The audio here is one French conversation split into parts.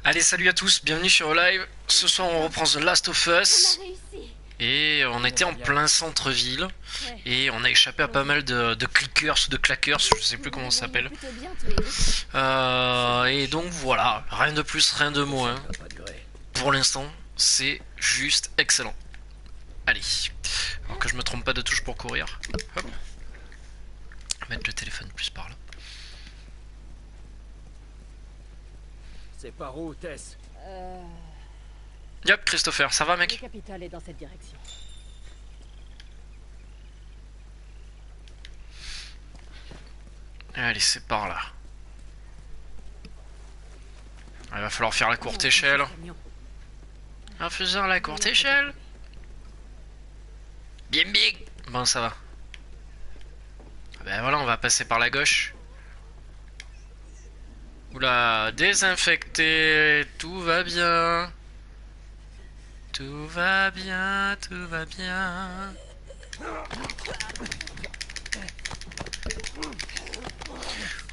Allez, salut à tous, bienvenue sur Live. Ce soir, on reprend The Last of Us. Et on était en plein centre-ville. Et on a échappé à pas mal de clickers ou de claqueurs, je sais plus comment ça s'appelle. Et donc voilà, rien de plus, rien de moins. Pour l'instant, c'est juste excellent. Allez, alors que je me trompe pas de touche pour courir. Hop. Mettre le téléphone plus par là. C'est par où, Tess? Yep, Christopher, ça va Le mec? capital est dans cette direction. Allez, c'est par là. Il va falloir faire la courte échelle. En faisant la courte échelle. Bien bien. Bon, ça va. Ben voilà, on va passer par la gauche. Oula, désinfecté, tout va bien. Tout va bien, tout va bien.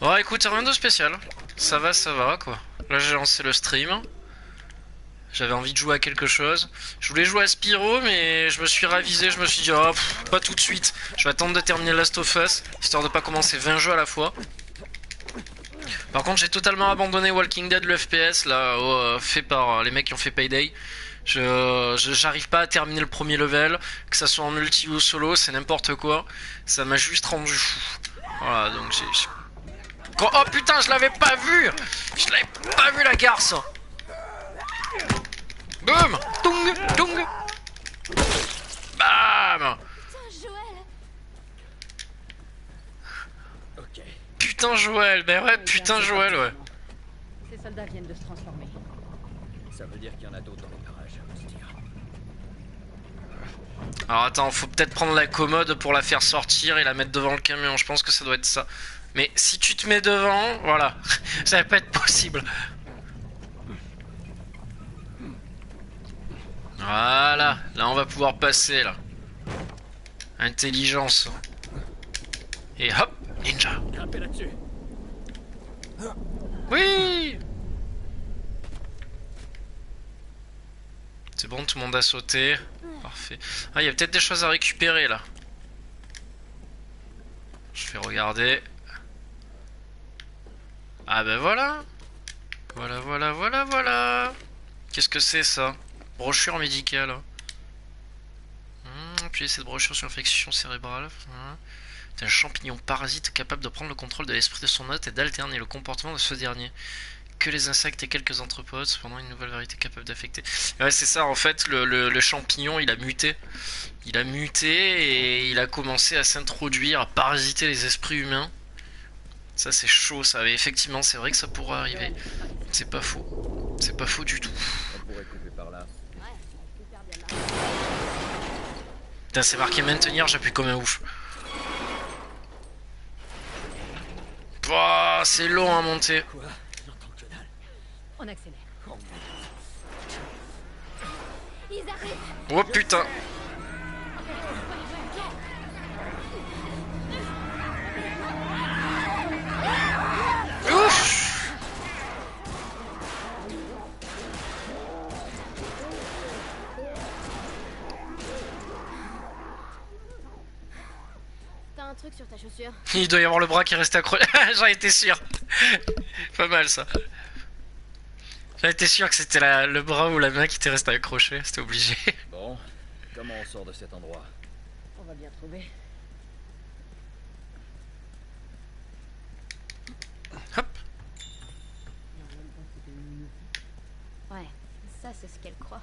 Oh, écoute, rien de spécial. Ça va, quoi. Là, j'ai lancé le stream. J'avais envie de jouer à quelque chose. Je voulais jouer à Spyro, mais je me suis ravisé. Je me suis dit, oh, pas tout de suite. Je vais attendre de terminer Last of Us, histoire de pas commencer 20 jeux à la fois. Par contre, j'ai totalement abandonné Walking Dead, le FPS, là, fait par les mecs qui ont fait Payday. J'arrive pas à terminer le premier level, que ça soit en multi ou solo, c'est n'importe quoi. Ça m'a juste rendu fou. Voilà, donc oh putain, je l'avais pas vu! Je l'avais pas vu la garce! Boum! Tung! Tung! Bam! Ok. Putain Joël, ben ouais, putain Joël, ouais. Ces soldats viennent de se transformer. Ça veut dire qu'il y en a d'autres dans les parages, on se tire. Alors attends, faut peut-être prendre la commode pour la faire sortir et la mettre devant le camion, je pense que ça doit être ça. Mais si tu te mets devant, voilà, ça va pas être possible. Voilà, là on va pouvoir passer là. Intelligence. Et hop, ninja. Grimpez là-dessus. Oui! C'est bon, tout le monde a sauté. Parfait. Ah, il y a peut-être des choses à récupérer là. Je vais regarder. Ah ben voilà. Voilà, voilà, voilà, voilà. Qu'est-ce que c'est ça? Brochure médicale. Appuyez cette brochure sur l'infection cérébrale. C'est un champignon parasite capable de prendre le contrôle de l'esprit de son hôte et d'alterner le comportement de ce dernier. Que les insectes et quelques anthropodes, cependant une nouvelle variété capable d'affecter. Ouais, c'est ça, en fait, le champignon, il a muté. Il a muté et il a commencé à s'introduire, à parasiter les esprits humains. Ça, c'est chaud, ça. Mais effectivement, c'est vrai que ça pourrait arriver. C'est pas faux. C'est pas faux du tout. On pourrait couper par là. Putain, c'est marqué maintenir, j'appuie comme un ouf. Pouah, c'est long à monter. Quoi? J'entends que dalle. On accélère. Oh putain. Ouf. T'as un truc sur ta chaussure? Il doit y avoir le bras qui reste accroché. J'en étais sûr. Pas mal ça. J'en étais sûr que c'était le bras ou la main qui était resté accroché. C'était obligé. Bon, comment on sort de cet endroit? On va bien trouver. Hop. Ouais, ça c'est ce qu'elle croit.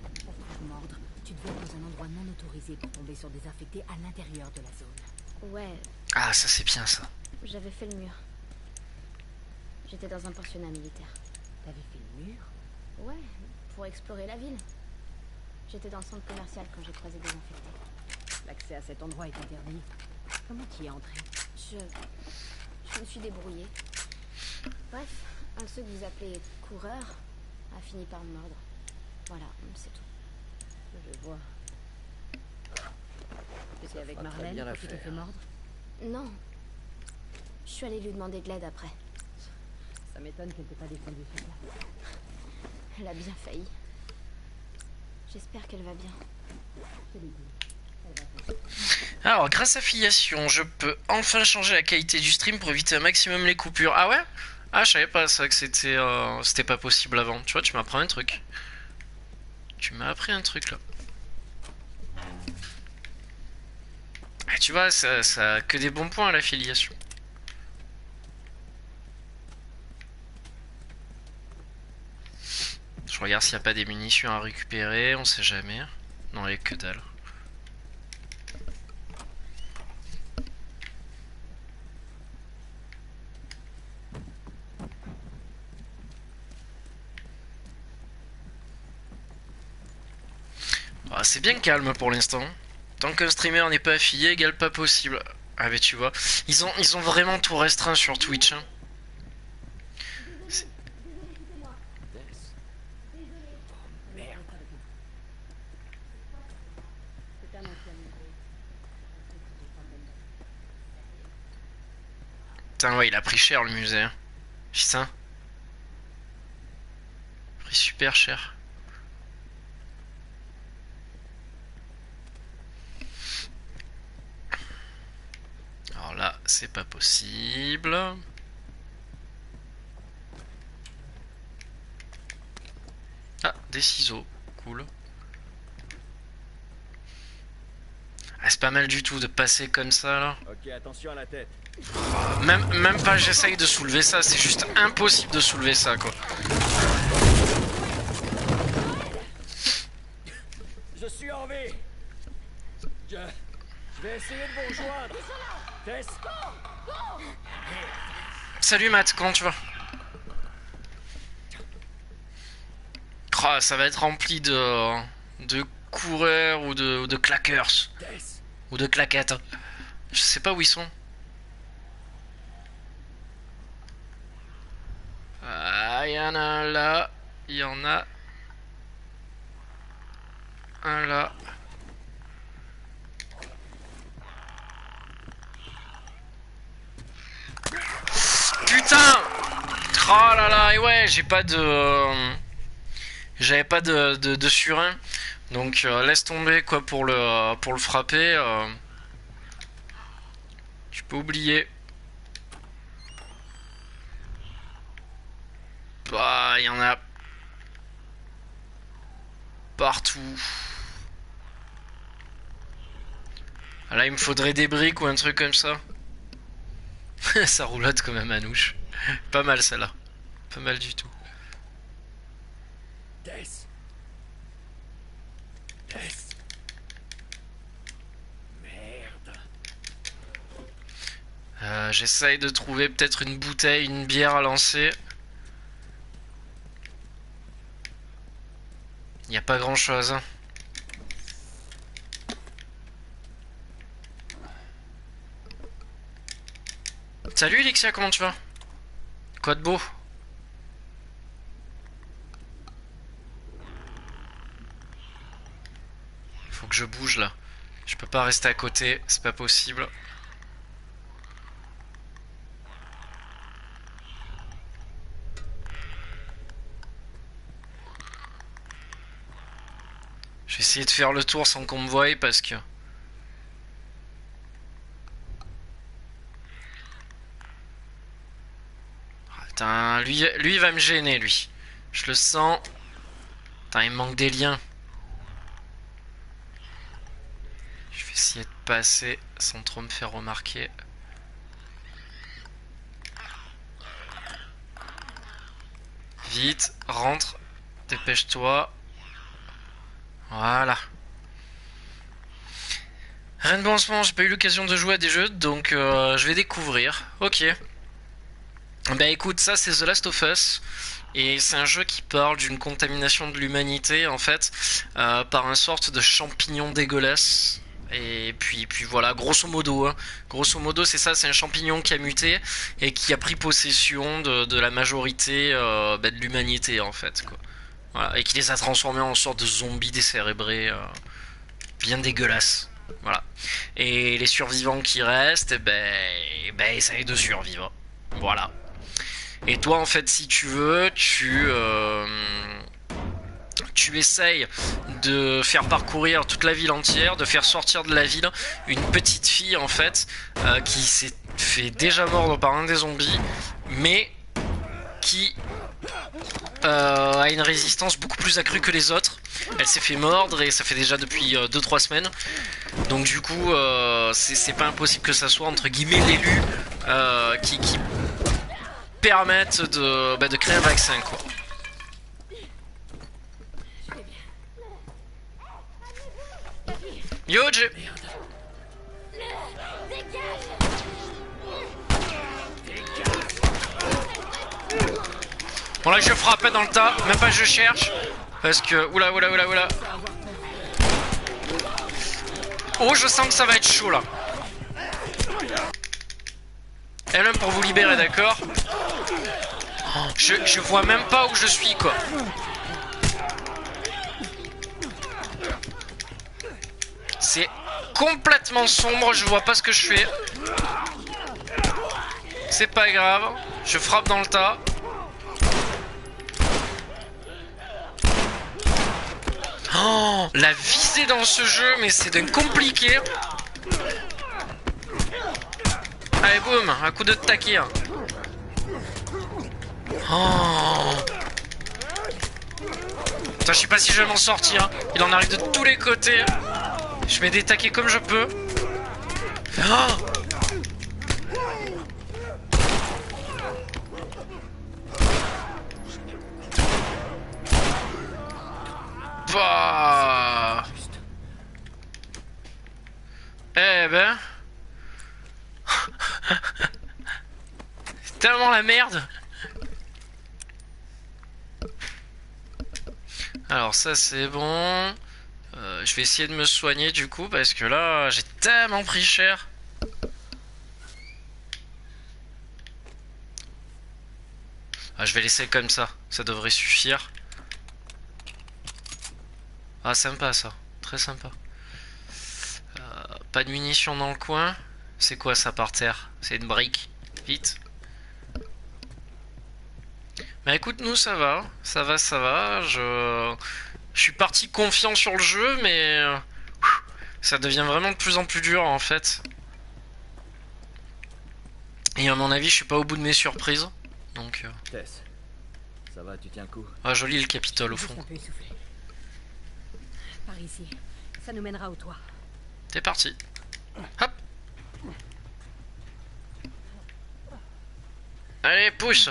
Pour te mordre, tu devais être dans un endroit non autorisé pour tomber sur des infectés à l'intérieur de la zone. Ouais, Ah, ça c'est bien ça. j'avais fait le mur. J'étais dans un pensionnat militaire. T'avais fait le mur? Ouais, pour explorer la ville. J'étais dans le centre commercial quand j'ai croisé des infectés. L'accès à cet endroit est interdit. Comment tu y es entré? Je me suis débrouillée. Bref, un de ceux que vous appelez coureur a fini par me mordre. Voilà, c'est tout. Je vois. T'étais avec fera très Marlène bien quand tu t'es l'affaire. fait mordre? Non. Je suis allée lui demander de l'aide après. Ça m'étonne qu'elle t'ait pas descendu sur place. Elle a bien failli. J'espère qu'elle va bien. Je te l'ai dit. Elle va bien. Alors, grâce à Filiation, je peux enfin changer la qualité du stream pour éviter un maximum les coupures. Ah ouais? Ah, je savais pas ça, que c'était pas possible avant. Tu vois, tu m'apprends un truc. Tu m'as appris un truc là. Ah, tu vois, ça a que des bons points la Filiation. Je regarde s'il n'y a pas des munitions à récupérer, on sait jamais. Non, il n'y a que dalle. Ah, c'est bien calme pour l'instant. Tant qu'un streamer n'est pas affilié, égale pas possible. Ah mais tu vois, ils ont vraiment tout restreint sur Twitch. Hein. Tess. Oh, merde. C'est un ancien musée. Putain ouais, il a pris cher le musée. Hein. Putain. Pris super cher. Alors là, c'est pas possible. Ah, des ciseaux. Cool. Ah, c'est pas mal du tout de passer comme ça là. Ok, attention à la tête. Même pas j'essaye de soulever ça, c'est juste impossible de soulever ça quoi. Je suis en vie. Je vais essayer de vous rejoindre. Tess. Salut Matt, comment tu vas? Oh, ça va être rempli de coureurs ou de claqueurs. Tess. Ou de claquettes. Je sais pas où ils sont. Ah, il y en a un là. Il y en a un là. Putain! Oh là là, et ouais, j'ai pas de... J'avais pas de surin. Donc laisse tomber quoi pour le frapper. Tu peux oublier. Bah, il y en a partout. Ah, là, il me faudrait des briques ou un truc comme ça. Ça roulotte comme un manouche. Pas mal celle-là. Pas mal du tout. Tess. Tess. Merde. J'essaye de trouver peut-être une bouteille, une bière à lancer. Il n'y a pas grand-chose. Hein. Salut Elixia, comment tu vas? Quoi de beau? Faut que je bouge là. Je peux pas rester à côté, c'est pas possible. Je vais essayer de faire le tour sans qu'on me voie parce que... Ah, putain, lui il va me gêner lui. Je le sens. Putain, il me manque des liens. Je vais essayer de passer sans trop me faire remarquer. Vite, rentre, dépêche-toi. Voilà. Rien de bon en ce moment, j'ai pas eu l'occasion de jouer à des jeux, donc je vais découvrir. Ok. Bah écoute, ça c'est The Last of Us. Et c'est un jeu qui parle d'une contamination de l'humanité en fait par un sorte de champignon dégueulasse. Et puis voilà, grosso modo, hein. Grosso modo c'est ça, c'est un champignon qui a muté et qui a pris possession de la majorité de l'humanité en fait quoi. Voilà, et qui les a transformés en sorte de zombies décérébrés bien dégueulasses. Voilà. Et les survivants qui restent, ben essayent de survivre. Voilà. Et toi en fait si tu veux tu essayes de faire parcourir toute la ville entière, de faire sortir de la ville une petite fille en fait qui s'est fait déjà mordre par un des zombies, mais qui a une résistance beaucoup plus accrue que les autres. Elle s'est fait mordre et ça fait déjà depuis 2-3 semaines. Donc du coup c'est pas impossible que ça soit entre guillemets l'élu qui permette de créer un vaccin quoi. Yo Jay. Bon là je frappe dans le tas, même pas je cherche. Parce que... Oula. Oh je sens que ça va être chaud là. L1 pour vous libérer, d'accord. Oh, je vois même pas où je suis quoi. C'est complètement sombre, je vois pas ce que je fais. C'est pas grave, je frappe dans le tas. Oh, la visée dans ce jeu, mais c'est d'un compliqué. Allez boum, un coup de taquet. Oh. Putain, je sais pas si je vais m'en sortir. Il en arrive de tous les côtés. Je mets des taquets comme je peux. Oh. Bah. Eh ben. C'est tellement la merde. Alors ça c'est bon. Je vais essayer de me soigner du coup parce que là j'ai tellement pris cher. Ah, je vais laisser comme ça devrait suffire. Ah sympa ça, très sympa. Pas de munitions dans le coin. C'est quoi ça par terre? C'est une brique. Vite. Bah écoute, nous ça va. Ça va. Je suis parti confiant sur le jeu, mais ça devient vraiment de plus en plus dur en fait. Et à mon avis, je suis pas au bout de mes surprises. Donc. Tess, ça va, tu tiens le coup? Ah, joli le Capitole au fond. Juste un peu essoufflé. Par ici, ça nous mènera au toit. T'es parti. Hop. Allez, pousse.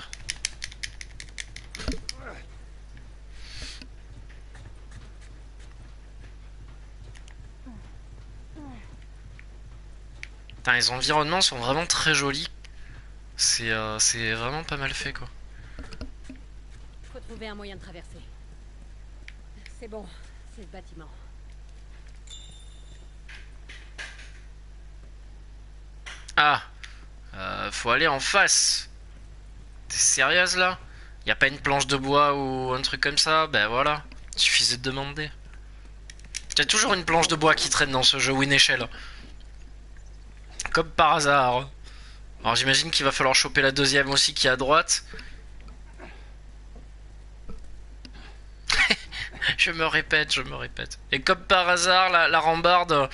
Putain, les environnements sont vraiment très jolis. C'est vraiment pas mal fait quoi. Faut trouver un moyen de traverser. C'est bon, c'est le bâtiment. Ah, faut aller en face. T'es sérieuse là? Y a pas une planche de bois ou un truc comme ça? Ben voilà, suffisait de demander. Y'a toujours une planche de bois qui traîne dans ce jeu ou une échelle. Comme par hasard. Alors j'imagine qu'il va falloir choper la deuxième aussi qui est à droite. Je me répète. Et comme par hasard, la rambarde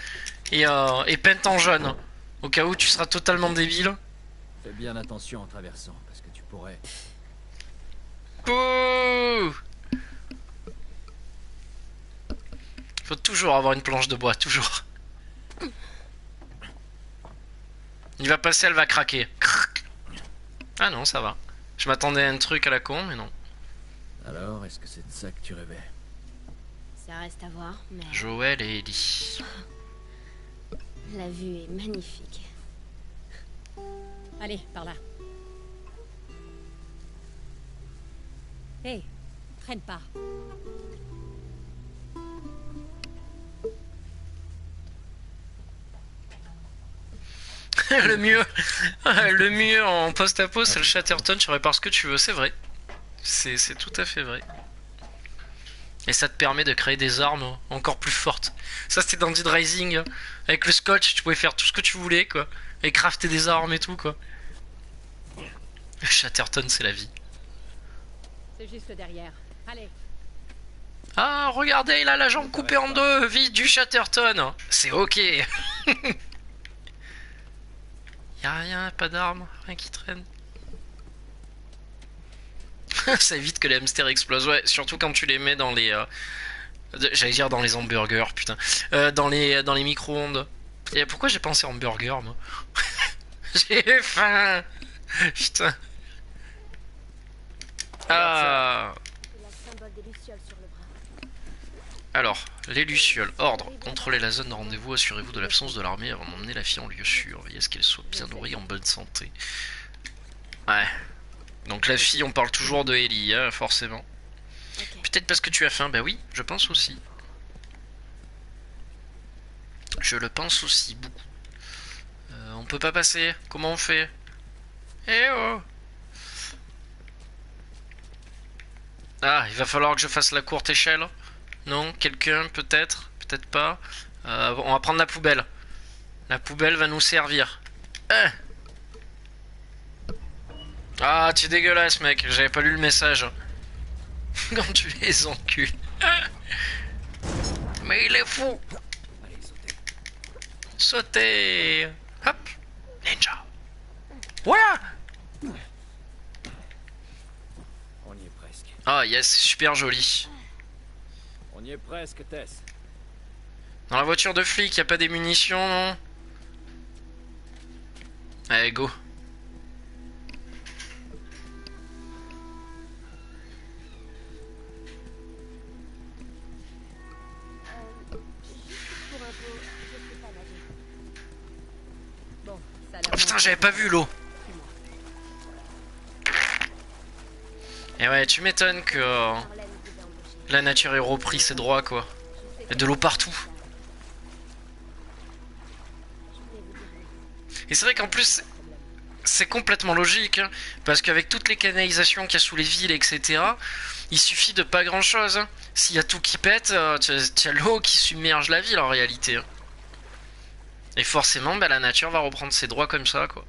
est peinte en jaune. Au cas où tu seras totalement débile. Fais bien attention en traversant, parce que tu pourrais... Pouh. Faut toujours avoir une planche de bois, toujours. Il va passer, elle va craquer. Ah non, ça va. Je m'attendais à un truc à la con, mais non. Alors, est-ce que c'est de ça que tu rêvais? Ça reste à voir, mais Joël et Ellie. la vue est magnifique. Allez, par là. Hé, traîne pas. le mieux en post-apo, c'est le Chatterton, tu répares ce que tu veux, c'est vrai. C'est tout à fait vrai. Et ça te permet de créer des armes encore plus fortes. Ça c'était dans Dead Rising. Avec le scotch, tu pouvais faire tout ce que tu voulais, quoi. Et crafter des armes et tout, quoi. Le Chatterton, c'est la vie. C'est juste derrière. Allez. Ah, regardez, il a la jambe coupée en deux. Vite, du Chatterton. C'est ok. Y'a rien, pas d'armes, rien qui traîne. Ça évite que les hamsters explosent. Ouais, surtout quand tu les mets dans les... j'allais dire dans les hamburgers, putain. Dans les micro-ondes. Et pourquoi j'ai pensé hamburger, moi? J'ai faim. Putain. Ah. Il a le symbole des lucioles sur le bras. Alors, les lucioles. Ordre. Contrôlez la zone de rendez-vous. Assurez-vous de l'absence de l'armée avant d'emmener la fille en lieu sûr. Veillez à ce qu'elle soit bien nourrie, en bonne santé. Ouais. Donc la fille, on parle toujours de Ellie, hein, forcément. Ok. Peut-être parce que tu as faim. Bah oui, je pense aussi. Je le pense aussi, beaucoup. On peut pas passer. Comment on fait? Eh oh! Ah, il va falloir que je fasse la courte échelle. Non? Quelqu'un? Peut-être? Peut-être pas. On va prendre la poubelle. La poubelle va nous servir. Ah, tu es dégueulasse, mec. J'avais pas lu le message. Quand tu les encules. Mais il est fou. Allez, sautez. Sauter. Hop. Ninja. Voilà. On y est presque. Ah, yes, super joli. On y est presque, Tess. Dans la voiture de flic, y a pas des munitions, non? Allez, go. Juste pour info, je sais pas nager. Bon, ça a l'air Oh, putain, bon. j'avais pas vu l'eau. Et ouais, tu m'étonnes que Marlène vous a embauché. la nature ait repris ses droits, quoi. Je sais Il y a de l'eau partout. Je voulais vous dire oui. Et c'est vrai qu'en plus, c'est complètement logique, hein, parce qu'avec toutes les canalisations qu'il y a sous les villes, etc., il suffit de pas grand-chose. Hein. S'il y a tout qui pète, tu as l'eau qui submerge la ville en réalité. Hein. Et forcément, bah, la nature va reprendre ses droits comme ça, quoi.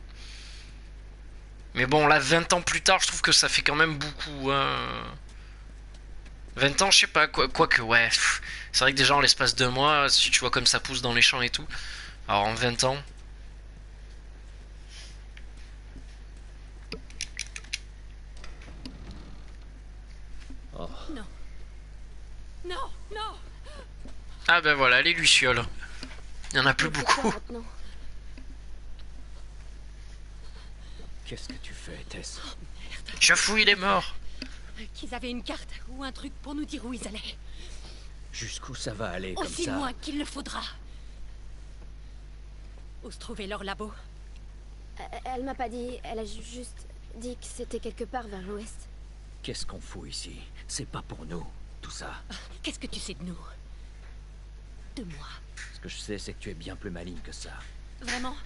Mais bon, là, 20 ans plus tard, je trouve que ça fait quand même beaucoup. Hein. 20 ans, je sais pas, quoique, ouais. C'est vrai que déjà, en l'espace de mois, si tu vois comme ça pousse dans les champs et tout. Alors, en 20 ans. Oh, Non. Non, non. Ah ben voilà, les lucioles. Il y en a plus Mais beaucoup. pourquoi maintenant? qu'est-ce que tu fais, Tess? Je fouille, il est mort. Qu'ils avaient une carte ou un truc pour nous dire où ils allaient. Jusqu'où ça va aller comme Aussi ça? loin qu'il le faudra. Où se trouvait leur labo? Elle m'a pas dit, elle a juste dit que c'était quelque part vers l'ouest. Qu'est-ce qu'on fout ici? C'est pas pour nous, tout ça. Qu'est-ce que tu sais de nous? De moi? Ce que je sais, c'est que tu es bien plus maligne que ça. Vraiment?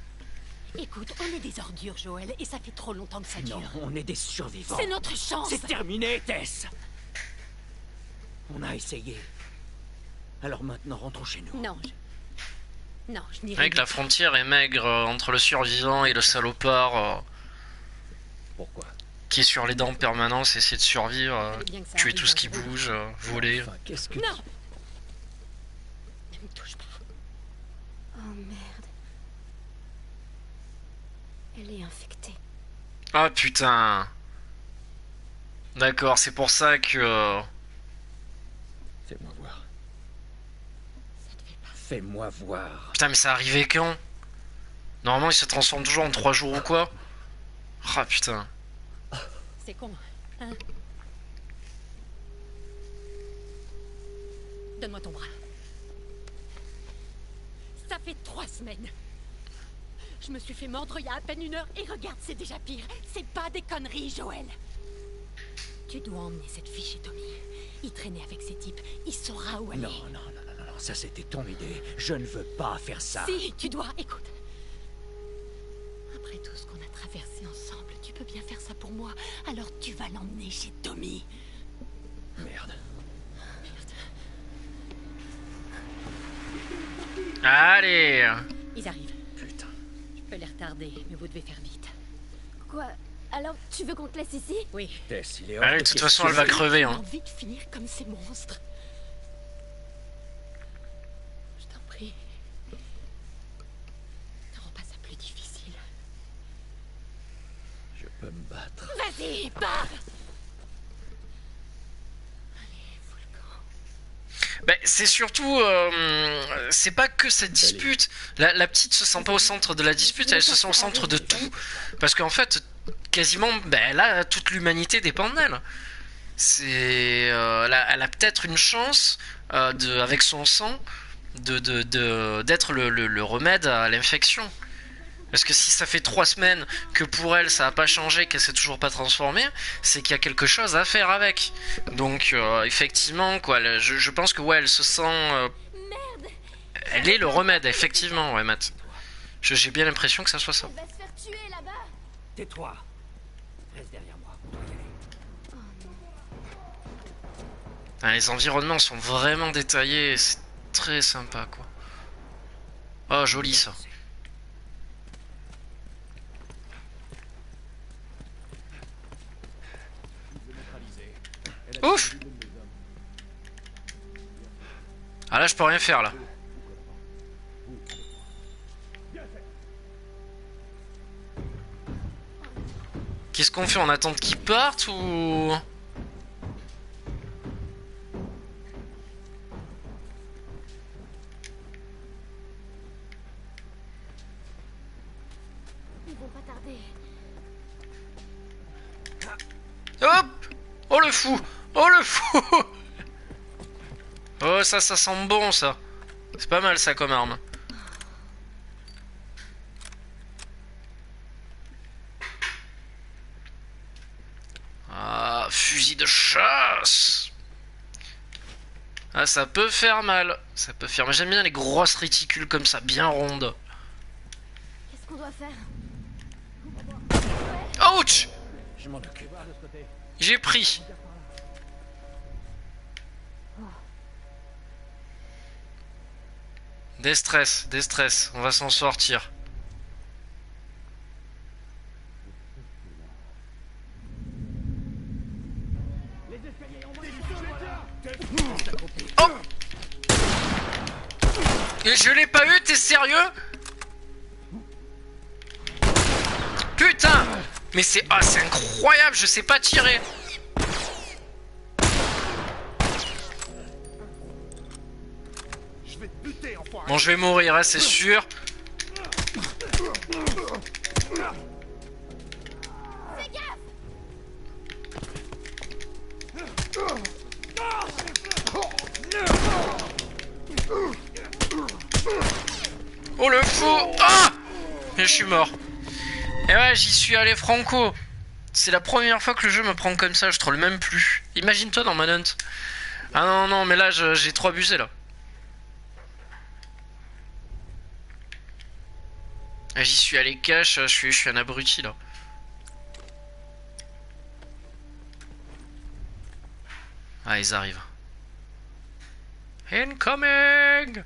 Écoute, on est des ordures, Joël, et ça fait trop longtemps que ça dure. Non, on est des survivants. C'est notre chance! C'est terminé, Tess! On a essayé. Alors maintenant, rentrons chez nous. Non, non, je n'irai Avec la frontière est maigre entre le survivant et le salopard Pourquoi? qui est sur les dents en permanence, essayer de survivre, Fallait bien que ça tuer arrive tout ce un qui jour. bouge, voler. Enfin, qu'est-ce que... Non! Ne me touche pas. Oh merde. Elle est infectée. Ah putain. D'accord, c'est pour ça que... Fais-moi voir. Ça te fait pas. Fais-moi voir. Putain, mais ça arrivait quand? Normalement, il se transforme toujours en 3 jours ou quoi? Ah putain. C'est con, hein? Donne-moi ton bras. Ça fait 3 semaines. Je me suis fait mordre il y a à peine 1 heure et regarde, c'est déjà pire. C'est pas des conneries, Joël. Tu dois emmener cette fille chez Tommy. Il traînait avec ces types. Il saura où aller. Non, non, non, non, non, ça c'était ton idée. Je ne veux pas faire ça. Si, tu dois. Écoute. Après tout ce qu'on a traversé ensemble, tu peux bien faire ça pour moi. Alors tu vas l'emmener chez Tommy. Merde. Allez. Ils arrivent. Putain. Je peux les retarder, mais vous devez faire vite. Quoi? Alors, tu veux qu'on te laisse ici? Oui. Tess, il est hors Allez, de de toute façon, elle question. va crever. J'ai Hein. envie de finir comme ces monstres. Je t'en prie. Ne rends pas ça plus difficile. Je peux me battre. Vas-y, pars! Allez, fous le camp. Ben, c'est surtout, c'est pas que cette dispute. La petite se sent pas au centre de la dispute, elle se sent au centre de tout. Parce qu'en fait, quasiment, ben là, toute l'humanité dépend d'elle. Elle a peut-être une chance, avec son sang, d'être le remède à l'infection. Parce que si ça fait 3 semaines que pour elle ça a pas changé, qu'elle s'est toujours pas transformée, c'est qu'il y a quelque chose à faire avec. Donc effectivement quoi, je pense que ouais elle se sent, Merde! elle est le remède effectivement ouais Matt. J'ai bien l'impression que ça soit ça. Elle va se faire tuer là-bas! Tais-toi. Reste derrière moi. On doit y aller. Ah, les environnements sont vraiment détaillés, c'est très sympa quoi. Oh joli ça. Ouf. Ah là je peux rien faire là. Qu'est-ce qu'on fait? On attend qu'ils partent ou... Ils vont pas tarder. Hop! Oh le fou! Oh le fou! Oh ça sent bon ça. C'est pas mal ça comme arme. Ah, fusil de chasse! Ah ça peut faire mal. Ça peut faire mal. J'aime bien les grosses réticules comme ça, bien rondes. Qu'est-ce qu'on doit faire? Ouch! Je m'en occupe. J'ai pris. Des stress, on va s'en sortir. Oh! Et je l'ai pas eu, t'es sérieux? Putain! Mais c'est incroyable, je sais pas tirer. Bon, je vais mourir, hein, c'est sûr. Oh le fou! Ah! Et je suis mort. Et ouais, j'y suis allé franco. C'est la première fois que le jeu me prend comme ça, je troll même plus. Imagine-toi dans Manhunt. Ah non, non, mais là, j'ai trop abusé, là. Ah, j'y suis allé cash, je suis un abruti, là. Ah, ils arrivent. Incoming!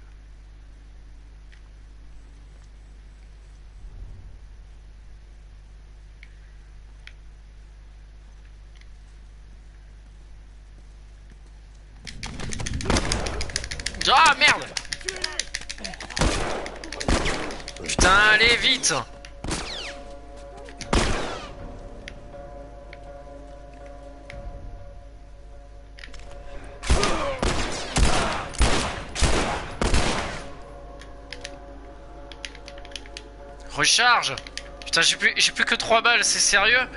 Ah merde! Putain, allez vite! Recharge! Putain, j'ai plus que 3 balles, c'est sérieux?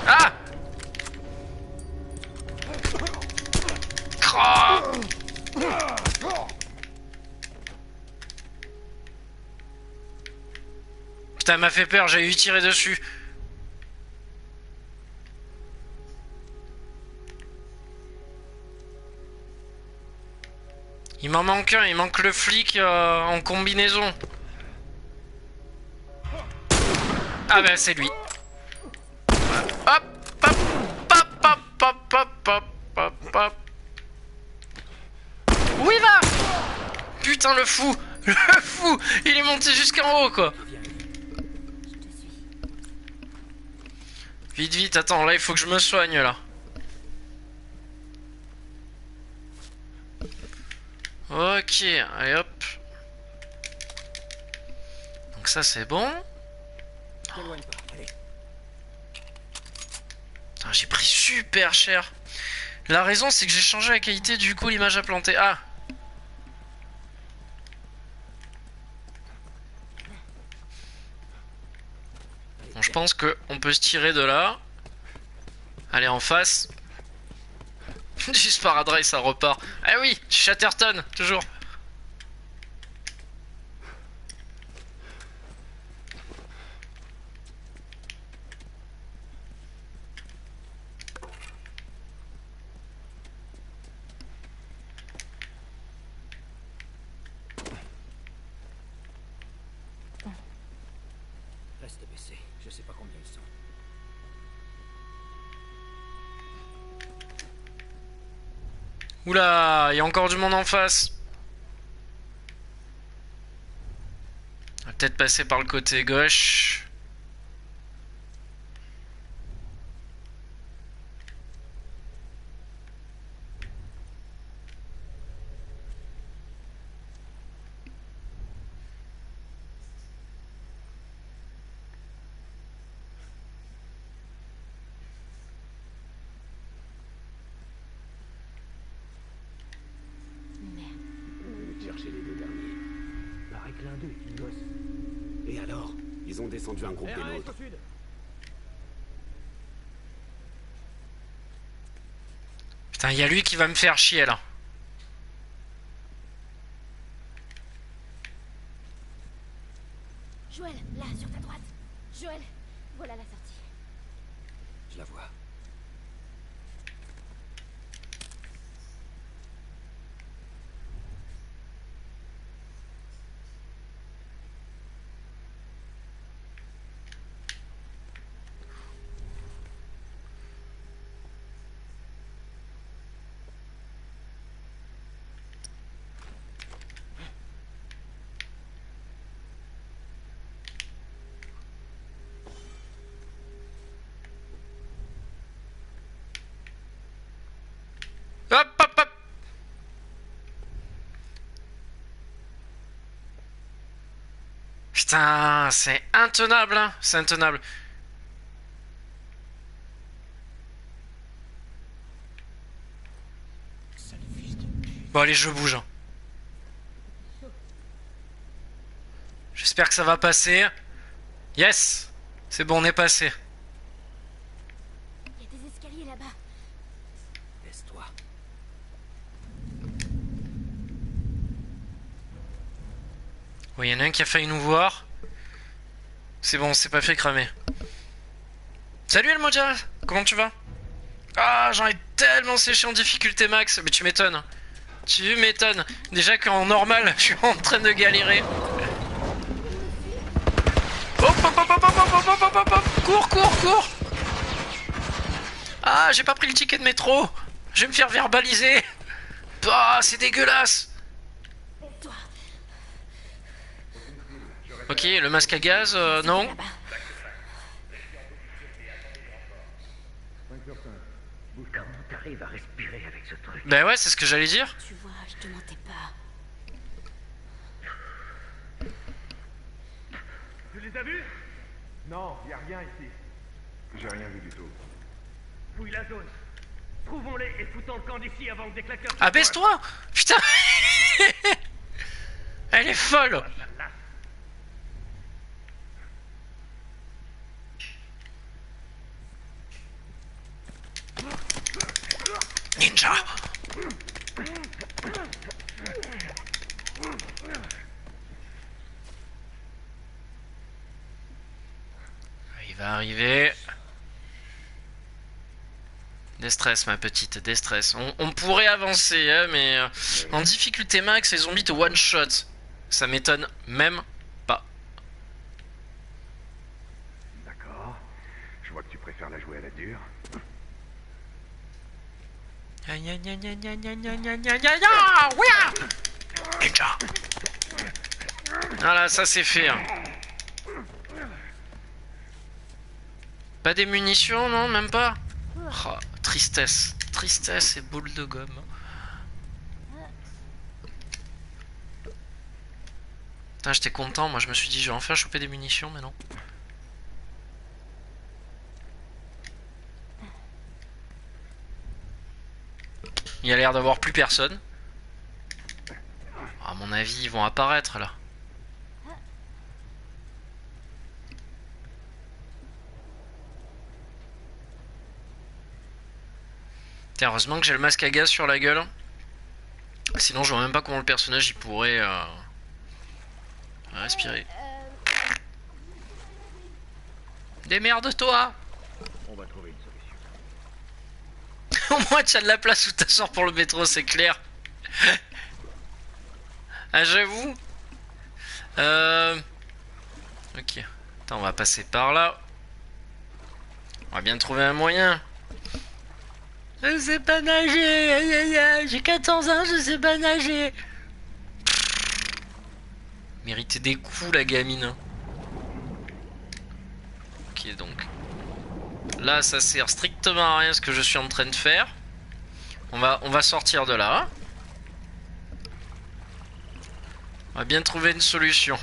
Ah! Crah! Putain, elle m'a fait peur, j'ai eu tiré dessus. Il m'en manque un, il manque le flic en combinaison. Ah bah c'est lui. Hop, hop, hop, hop, hop, hop, hop, hop, hop. Où il va? Putain le fou. Le fou. Il est monté jusqu'en haut quoi. Je te suis. Vite, vite, attends, là il faut que je me soigne là. Ok, allez hop. Donc ça c'est bon. T'éloigne pas, allez. Putain, j'ai pris super cher. La raison c'est que j'ai changé la qualité, du coup l'image a planté. Ah. Bon, je pense que on peut se tirer de là. Allez en face. Du sparadrail ça repart. Ah oui, Chatterton, toujours. Reste baissé, je sais pas combien ils sont. Oula, il y a encore du monde en face. On va peut-être passer par le côté gauche. Merde. Chercher les deux derniers. Paraît que l'un d'eux est une gosse. Et alors? Ils ont descendu un groupe des nôtres. au sud. Putain, il y a lui qui va me faire chier là. Joël, là, sur ta droite. Joël, voilà la sortie. Je la vois. Hop, hop, hop. Putain, c'est intenable, hein. C'est intenable. Sale fils de... Bon, allez, je bouge. Hein. J'espère que ça va passer. Yes. C'est bon, on est passé. Il y a des escaliers là-bas. Laisse-toi. Oui, il y en a un qui a failli nous voir. C'est bon, c'est pas fait cramer. Salut Elmoja, comment tu vas? Ah, j'en ai tellement séché en difficulté max. Mais tu m'étonnes. Tu m'étonnes. Déjà qu'en normal, je suis en train de galérer. Hop, hop, hop, hop, hop, hop, hop, hop, hop, hop. Cours, cours, cours. Ah, j'ai pas pris le ticket de métro. Je vais me faire verbaliser. Ah, c'est dégueulasse. Toi, Ok, le masque à gaz, non. là-bas. Comment t'arrives à respirer avec ce truc? Bah ouais, c'est ce que j'allais dire. Tu vois, je te mentais pas. Tu les as vus? Non, y a rien ici. J'ai rien vu du tout. Fouille la zone. Trouvons-les et foutons le camp d'ici avant que des claqueurs... Ah, baisse-toi. Putain. Elle est folle. Ninja. Il va arriver. Déstress, ma petite, déstress. On pourrait avancer, hein, mais en difficulté max, les zombies te one-shot. Ça m'étonne même pas. dur. Voilà, ça c'est fait. Hein. Pas des munitions, non, même pas. Oh, tristesse. Tristesse et boule de gomme. Putain, j'étais content, moi je me suis dit je vais enfin choper des munitions, mais non. Il y a l'air d'avoir plus personne. À mon avis, ils vont apparaître là. Tiens, heureusement que j'ai le masque à gaz sur la gueule. Sinon, je vois même pas comment le personnage il pourrait respirer. Démerde-toi! On va trouver une solution. Au moins, tu as de la place où t'asseoir pour le métro, c'est clair. Ah, j'avoue. Ok. Attends, on va passer par là. On va bien trouver un moyen. Je sais pas nager. Aïe, aïe, aïe. J'ai 14 ans, je sais pas nager. Mériter des coups, la gamine. Ok, donc. Là, ça sert strictement à rien ce que je suis en train de faire. On va sortir de là. On va bien trouver une solution.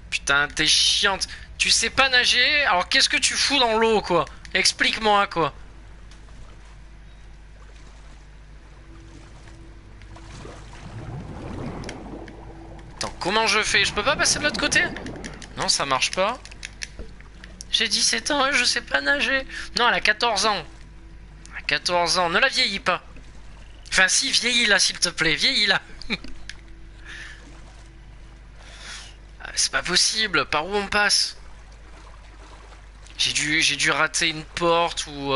Putain, t'es chiante. Tu sais pas nager, alors qu'est-ce que tu fous dans l'eau, quoi? Explique-moi, quoi. Attends, comment je fais? Je peux pas passer de l'autre côté? Non, ça marche pas. J'ai 17 ans et je sais pas nager. Non, elle a 14 ans. Elle a 14 ans, ne la vieillis pas. Enfin si, vieillis-la s'il te plaît, vieillis-la. C'est pas possible, par où on passe? J'ai dû rater une porte ou...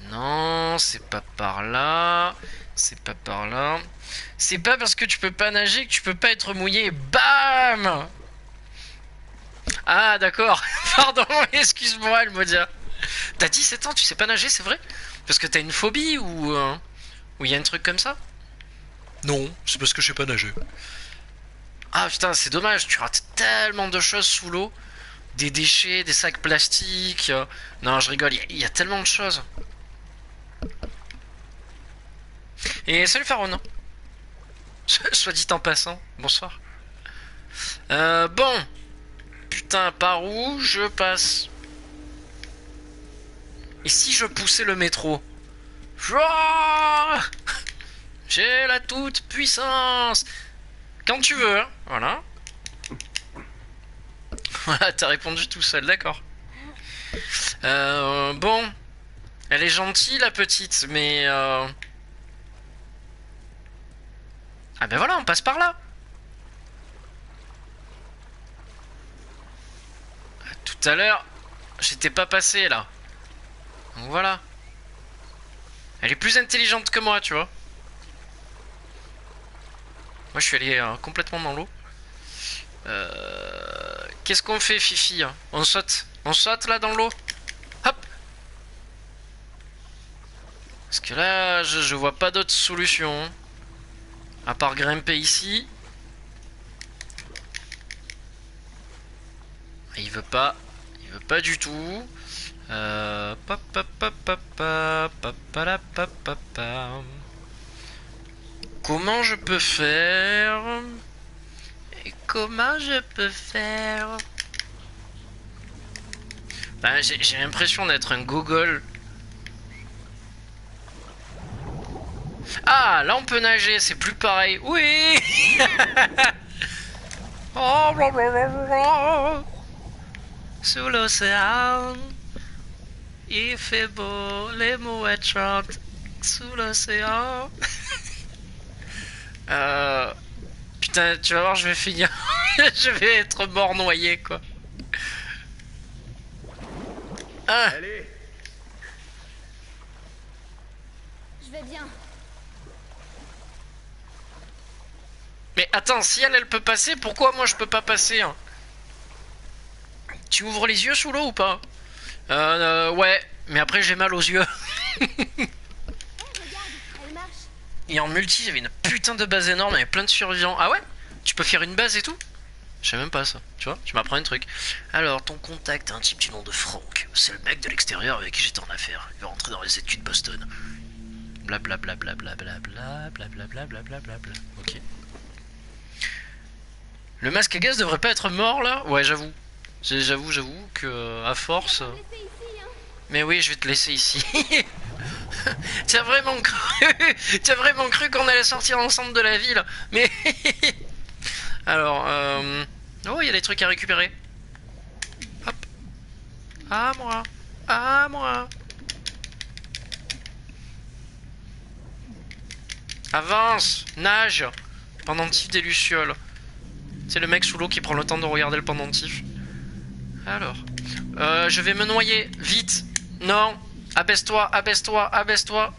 Non, c'est pas par là. C'est pas par là. C'est pas parce que tu peux pas nager que tu peux pas être mouillé. Bam! Ah d'accord, pardon, excuse-moi Elmodia. T'as 17 ans, tu sais pas nager, c'est vrai? Parce que t'as une phobie ou il y a un truc comme ça? Non, c'est parce que je sais pas nager. Ah putain, c'est dommage, tu rates tellement de choses sous l'eau. Des déchets, des sacs plastiques. Non, je rigole, il y a tellement de choses. Et salut Pharaon. Soit dit en passant, bonsoir. Bon. Putain, par où je passe? Et si je poussais le métro? J'ai la toute puissance. Quand tu veux, hein. Voilà. Voilà, t'as répondu tout seul, d'accord. Bon. Elle est gentille, la petite, mais... Ah ben voilà, on passe par là. Tout à l'heure, j'étais pas passé, là. Donc voilà. Elle est plus intelligente que moi, tu vois. Moi, je suis allé complètement dans l'eau. Qu'est-ce qu'on fait, Fifi? On saute. On saute, là, dans l'eau. Hop. Parce que là, je vois pas d'autre solution. À part grimper ici. Il veut pas. Il veut pas du tout. Comment je peux faire? Et comment je peux faire? Ben, j'ai l'impression d'être un gogol. Ah, là on peut nager, c'est plus pareil. Oui. Sous l'océan, il fait beau, les mouettes chantent. Sous l'océan. Putain, tu vas voir, je vais finir. Je vais être mort noyé, quoi. Ah. Allez, Je vais bien. Mais attends, si elle peut passer, pourquoi moi je peux pas passer hein? Tu ouvres les yeux sous l'eau ou pas? Ouais, mais après j'ai mal aux yeux. Regarde, elle marche. Et en multi, j'avais une putain de base énorme avec plein de survivants. Ah ouais? Tu peux faire une base et tout? Je sais même pas ça, tu vois, tu m'apprends un truc. Alors, ton contact, un type du nom de Frank. C'est le mec de l'extérieur avec qui j'étais en affaire. Il va rentrer dans les études de Boston. Blablabla. Ok. Le masque à gaz devrait pas être mort là? Ouais, j'avoue. J'avoue que à force. Laissez ici, hein. Mais oui, je vais te laisser ici. T'as vraiment cru qu'on allait sortir ensemble de la ville? Mais alors, oh, il y a des trucs à récupérer. Hop. À moi. À moi. Avance. Nage. Pendentif des lucioles. C'est le mec sous l'eau qui prend le temps de regarder le pendentif. Alors. Je vais me noyer. Vite. Non. Abaisse-toi, abaisse-toi, abaisse-toi.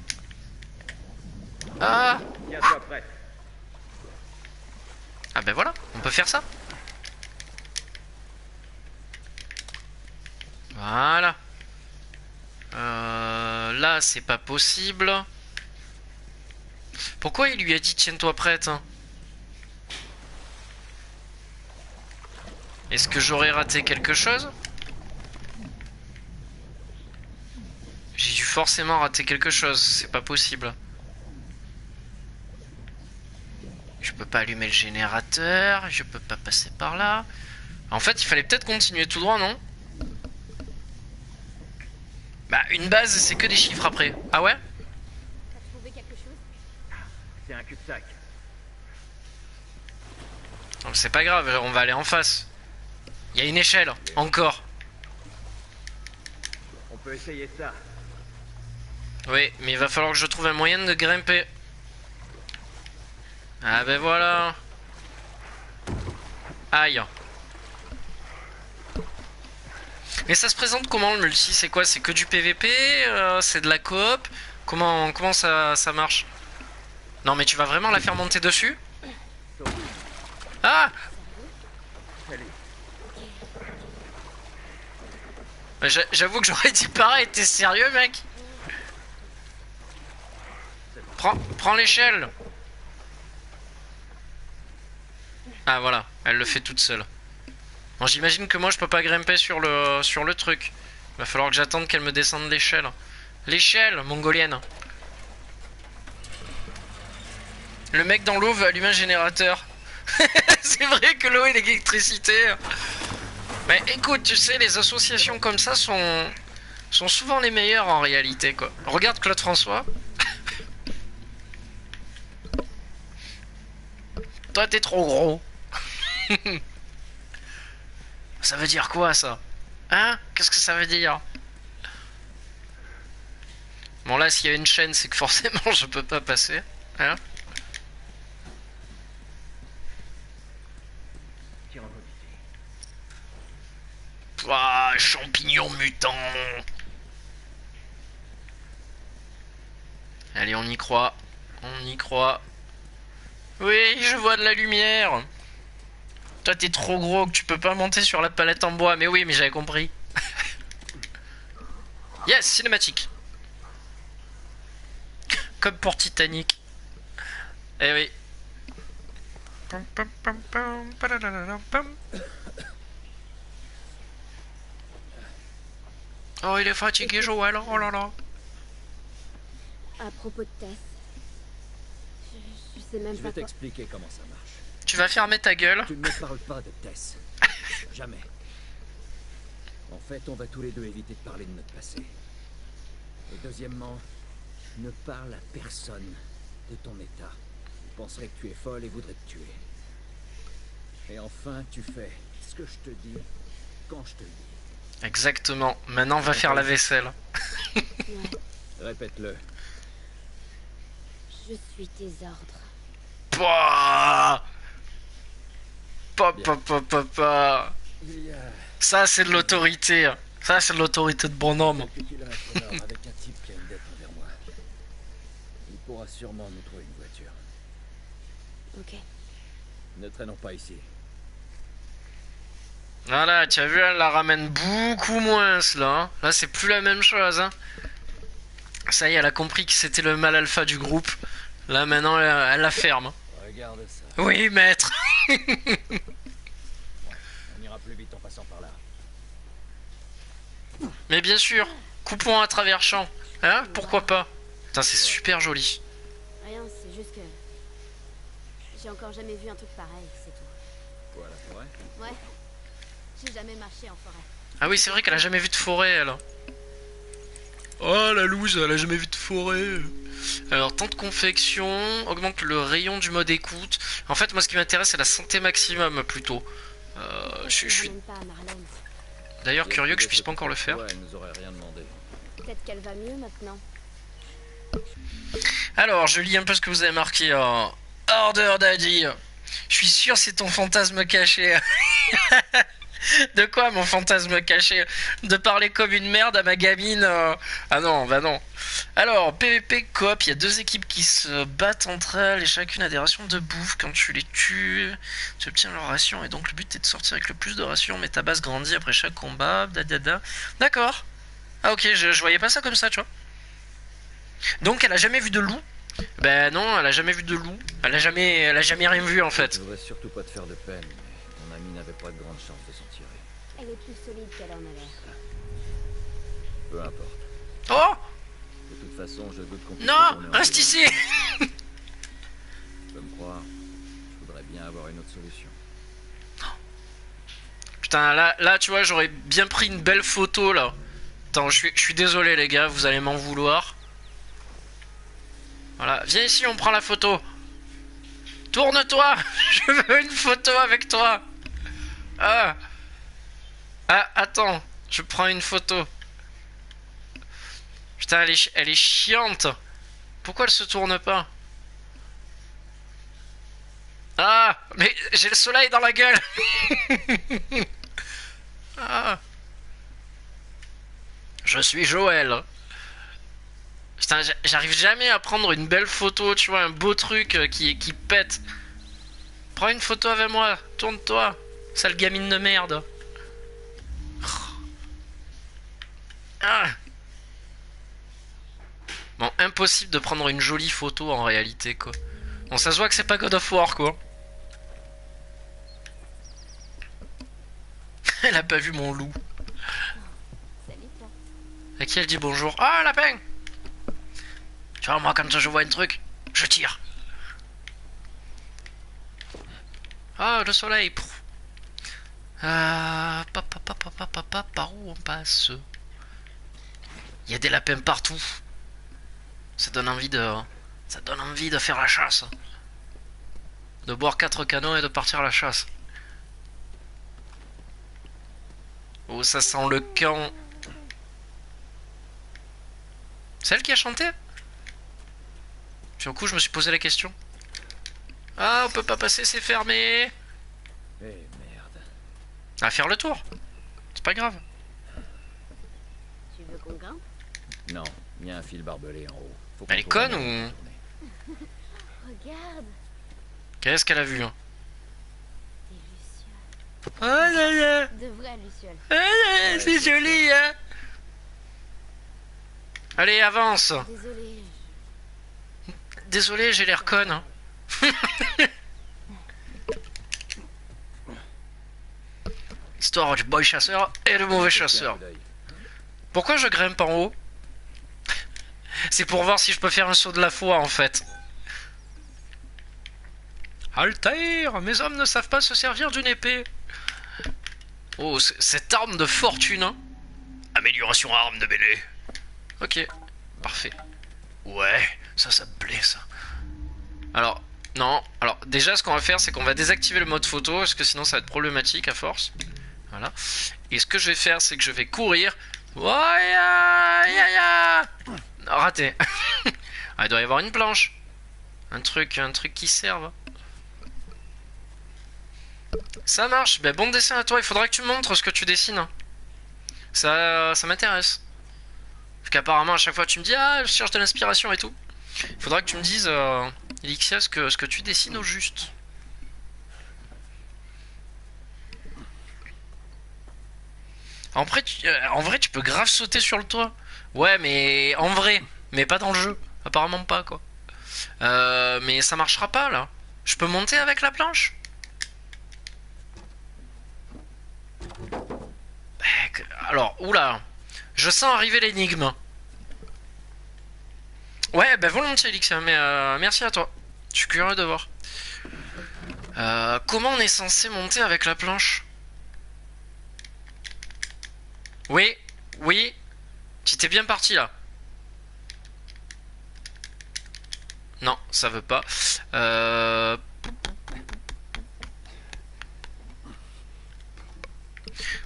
Ah. Tiens-toi prête. Ah ben voilà, on peut faire ça. Voilà. Là, c'est pas possible. Pourquoi il lui a dit tiens-toi prête hein? Est-ce que j'aurais raté quelque chose? J'ai dû forcément rater quelque chose, c'est pas possible. Je peux pas allumer le générateur, je peux pas passer par là. En fait, il fallait peut-être continuer tout droit, non? Bah, une base, c'est que des chiffres après. Ah ouais? T'as trouvé quelque chose? C'est un cul-de-sac. C'est pas grave, on va aller en face. Il y a une échelle, encore. On peut essayer ça. Oui, mais il va falloir que je trouve un moyen de grimper. Ah ben voilà. Aïe. Mais ça se présente comment le multi? C'est quoi? C'est que du PVP? C'est de la coop? Comment ça marche? Non mais tu vas vraiment la faire monter dessus? Ah! J'avoue que j'aurais dit pareil, t'es sérieux mec? Prends l'échelle. Ah voilà, elle le fait toute seule. Bon, j'imagine que moi je peux pas grimper sur le truc. Il va falloir que j'attende qu'elle me descende l'échelle. L'échelle mongolienne. Le mec dans l'eau veut allumer un générateur. C'est vrai que l'eau et l'électricité. Mais écoute, tu sais, les associations comme ça sont souvent les meilleures en réalité quoi. Regarde Claude François. Toi t'es trop gros. Ça veut dire quoi ça? Hein? Qu'est-ce que ça veut dire? Bon là s'il y a une chaîne c'est que forcément je peux pas passer. Hein? Tirons-nous d'ici. Ouah, champignon mutant. Allez on y croit. On y croit. Oui je vois de la lumière. Toi t'es trop gros que tu peux pas monter sur la palette en bois. Mais oui mais j'avais compris. Yes, cinématique. Comme pour Titanic. Eh oui. Oh il est fatigué Joël, oh là là. À propos de Tess, je sais même Je pas vais quoi. t'expliquer comment ça marche. Tu vas fermer ta gueule. Tu ne me parles pas de Tess. Jamais. En fait, on va tous les deux éviter de parler de notre passé. Et deuxièmement, ne parle à personne de ton état. Il penserait que tu es folle et voudrait te tuer. Et enfin, tu fais ce que je te dis quand je te le dis. Exactement. Maintenant on va faire la vaisselle. Ouais, Répète-le. je suis tes ordres. Pouah. Pa. Il y a Ça c'est de l'autorité. Ça c'est de l'autorité de bonhomme. quelques kilomètres au nord avec un type qui a une dette envers moi. Il pourra sûrement nous trouver une voiture. Ok. Ne traînons pas ici. Voilà, tu as vu, elle la ramène beaucoup moins, là. Hein. Là, c'est plus la même chose. Hein. Ça y est, elle a compris que c'était le mal alpha du groupe. Là, maintenant, elle la ferme. Regarde ça. Oui, maître. On ira plus vite en passant par là. Mais bien sûr, coupons à travers champ. Hein, pourquoi pas. Putain, c'est super joli. Rien, c'est juste que... J'ai encore jamais vu un truc pareil, c'est tout. Quoi, la forêt? Ouais. J'ai jamais marché en forêt. Ah oui, c'est vrai qu'elle a jamais vu de forêt, elle. Oh, la loose, elle a jamais vu de forêt. Alors, temps de confection, augmente le rayon du mode écoute. En fait, moi, ce qui m'intéresse, c'est la santé maximum, plutôt. Je suis Pas à Marlène. d'ailleurs curieux que je puisse pas encore le faire. Ouais, elle nous aurait rien demandé. Peut-être qu'elle va mieux maintenant. Alors, je lis un peu ce que vous avez marqué. Order Daddy. Je suis sûr c'est ton fantasme caché. De quoi mon fantasme caché? De parler comme une merde à ma gamine? Ah non, bah non. Alors, PvP coop, il y a 2 équipes qui se battent entre elles et chacune a des rations de bouffe. Quand tu les tues, tu obtiens leur ration et donc le but est de sortir avec le plus de rations, mais ta base grandit après chaque combat. D'accord. Ah ok, je voyais pas ça comme ça, tu vois. Donc elle a jamais vu de loup? Ben non, elle a jamais vu de loup. Elle a jamais rien vu en fait. Je voudrais surtout pas te faire de peine, mais mon ami n'avait pas de grande chance de s'en tirer. Elle est plus solide qu'elle en a l'air. Peu importe. Oh De toute façon, je doute qu'on puisse non, retourner en reste ville. ici. Tu peux me croire, je voudrais bien avoir une autre solution. Putain, là tu vois, j'aurais bien pris une belle photo là. Attends, je suis désolé les gars, vous allez m'en vouloir. Voilà, viens ici, on prend la photo. Tourne-toi. Je veux une photo avec toi. Ah, attends, je prends une photo. Putain, elle est chiante. Pourquoi elle se tourne pas? Ah, mais j'ai le soleil dans la gueule. Ah. Je suis Joël. Putain, j'arrive jamais à prendre une belle photo, tu vois, un beau truc qui pète. Prends une photo avec moi, tourne-toi, sale gamine de merde. Ah. Bon, impossible de prendre une jolie photo en réalité, quoi. Bon, ça se voit que c'est pas God of War, quoi. Elle a pas vu mon loup. Salut toi. À qui elle dit bonjour? Ah, lapin! Tu vois, moi, quand je vois un truc, je tire. Ah, le soleil. Par où on passe? Il y a des lapins partout. Ça donne envie de faire la chasse. De boire 4 canons et de partir à la chasse. Oh, ça sent le camp. C'est elle qui a chanté? Puis au coup, je me suis posé la question. Ah, on peut pas passer, c'est fermé. Eh merde. À faire le tour. C'est pas grave. Tu veux qu'on grimpe? Non, il y a un fil barbelé en haut. Faut Elle est qu'on trouve conne un moyen ou... de retourner. Regarde, Qu'est-ce qu'elle a vu hein? des lucioles. Oh là là. De vraies lucioles. Ah là, c'est joli hein. Allez, avance. Désolée, Désolé, j'ai l'air conne. Hein. Histoire du boy chasseur et du mauvais chasseur. Pourquoi je grimpe en haut? C'est pour voir si je peux faire un saut de la foi en fait. Altair, mes hommes ne savent pas se servir d'une épée. Oh, cette arme de fortune. Hein. Amélioration arme de mêlée. Ok, parfait. Ouais, ça me plaît ça. Alors, non, alors déjà ce qu'on va faire c'est qu'on va désactiver le mode photo parce que sinon ça va être problématique à force. Voilà. Et ce que je vais faire c'est que je vais courir. Ouais, raté. Ah, il doit y avoir une planche. Un truc qui serve. Ça marche, ben bon dessin à toi, il faudra que tu montres ce que tu dessines. Ça m'intéresse. Parce qu'apparemment à chaque fois tu me dis ah je cherche de l'inspiration et tout. Il faudra que tu me dises Elixia ce que tu dessines au juste. En vrai, tu peux grave sauter sur le toit. Ouais, mais en vrai, mais pas dans le jeu. Apparemment pas, quoi. Mais ça marchera pas, là. Je peux monter avec la planche? Alors, oula. Je sens arriver l'énigme. Ouais, bah volontiers, Elixir, mais merci à toi. Je suis curieux de voir. Comment on est censé monter avec la planche? Oui, oui. Tu t'es bien parti, là. Non, ça veut pas.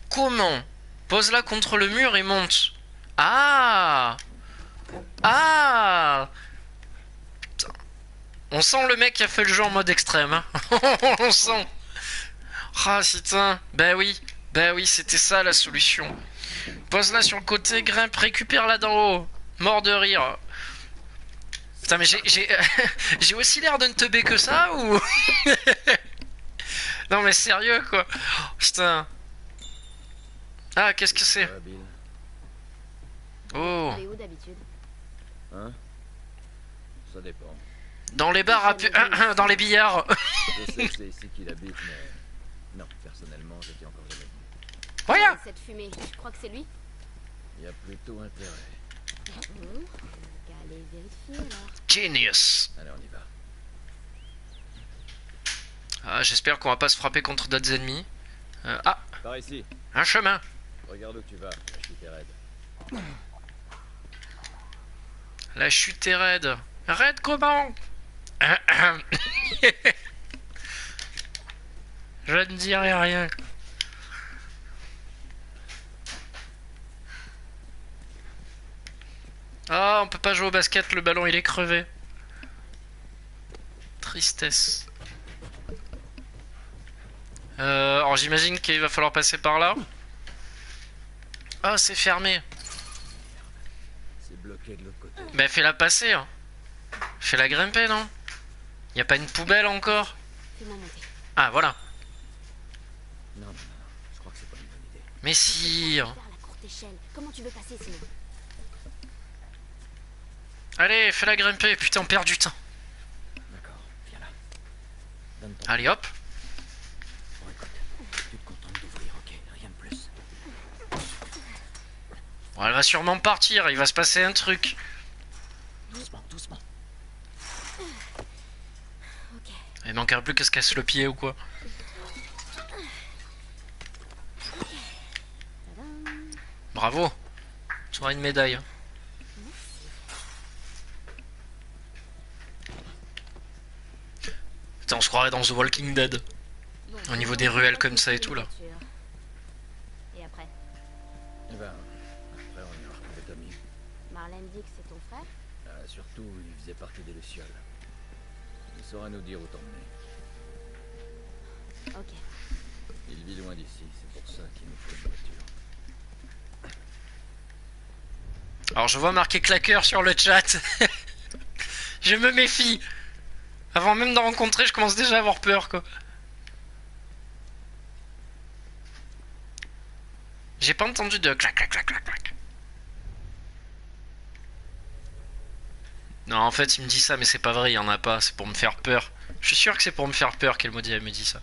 Comment? Pose-la contre le mur et monte. Ah! Ah! Putain. On sent le mec qui a fait le jeu en mode extrême. Hein. On sent. Ah, putain. Bah oui, c'était ça la solution. Pose-la sur le côté, grimpe, récupère-la d'en haut. Mort de rire. Putain, mais j'ai aussi l'air de ne teubé que ça ou. Non, mais sérieux quoi. Putain. Ah, qu'est-ce que c'est? Bill. Oh. Tu es où d'habitude? Hein? Ça dépend. Dans les bars dans les billards. Je sais que c'est ici qu'il habite, mais... Non, personnellement, je t'ai encore jamais vu. Voilà. Cette fumée, je crois que c'est lui. Il y a plutôt intérêt. Bon, qu'à aller vérifier alors. Genius. Allez, on y va. Ah, j'espère qu'on va pas se frapper contre d'autres ennemis. Ah, Par ici. un chemin. Regarde où tu vas. La chute est raide. La chute est raide. Raide comment? Je ne dirai rien. Ah, on peut pas jouer au basket, le ballon il est crevé. Tristesse. Alors j'imagine qu'il va falloir passer par là. Oh, c'est fermé. C'est bloqué de l'autre côté. Bah fais-la passer. Hein. Fais-la grimper, non? Y a pas une poubelle encore? Fais-moi monter. Ah, voilà. Non, je crois que c'est pas une bonne idée. Mais si. Faire la courte échelle. Comment tu veux passer sinon? Allez, fais-la grimper. Putain, on perd du temps. D'accord, viens là. Donne ton... Allez, hop. Bon, écoute, tu te contentes d'ouvrir, ok? Rien de plus. Bon, elle va sûrement partir. Il va se passer un truc. Doucement, doucement. Ok. Il manquerait plus qu'elle se casse le pied ou quoi. Tadam. Bravo. Tu auras une médaille. Putain, on se croirait dans The Walking Dead. Bon, Au niveau des ruelles comme ça et tout, là. Et après? Eh ben, après on ira retrouver Tommy. Marlène dit que c'est ton frère? Surtout, il faisait partie des Lucioles. Il saura nous dire où t'emmener. Ok. Il vit loin d'ici, c'est pour ça qu'il nous faut une voiture. Alors je vois marqué claqueur sur le chat. Je me méfie. Avant même d'en rencontrer, je commence déjà à avoir peur quoi. J'ai pas entendu de clac clac clac clac clac. Non, en fait, il me dit ça, mais c'est pas vrai, il y en a pas, c'est pour me faire peur. Je suis sûr que c'est pour me faire peur qu'elle me dit ça.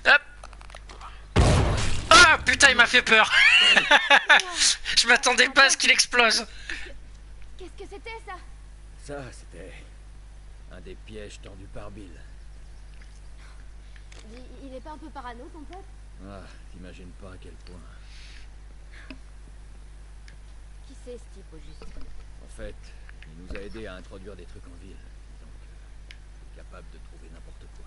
Hop. Ah putain, il m'a fait peur. Je m'attendais pas à ce qu'il explose. Qu'est-ce que c'était ça? Ça, c'était un des pièges tendus par Bill. Il est pas un peu parano ton pote? Ah, t'imagines pas à quel point. Qui c'est ce type au juste? En fait, il nous a aidés à introduire des trucs en ville. Donc, capable de trouver n'importe quoi.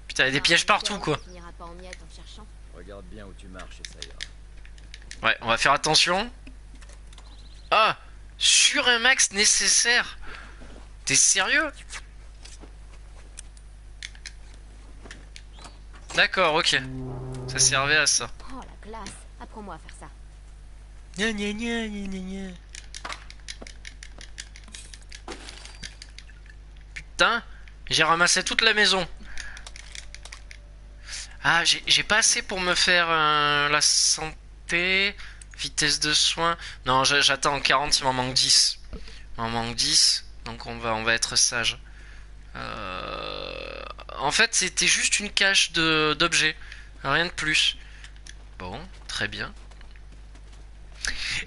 Putain, il y a des pièges partout quoi. Tu n'iras pas en miettes en cherchant. Regarde bien où tu marches et ça ira. Ouais, on va faire attention. Ah, sur un max nécessaire. T'es sérieux? D'accord, ok. Ça servait à ça. Oh la classe. Apprends-moi à faire ça. Gna gna gna gna gna gna. Putain, J'ai ramassé toute la maison. Ah, j'ai pas assez pour me faire la santé, vitesse de soins. Non, j'attends 40, il m'en manque 10. Il m'en manque 10, donc on va être sage. En fait, c'était juste une cache d'objets, rien de plus. Bon, très bien.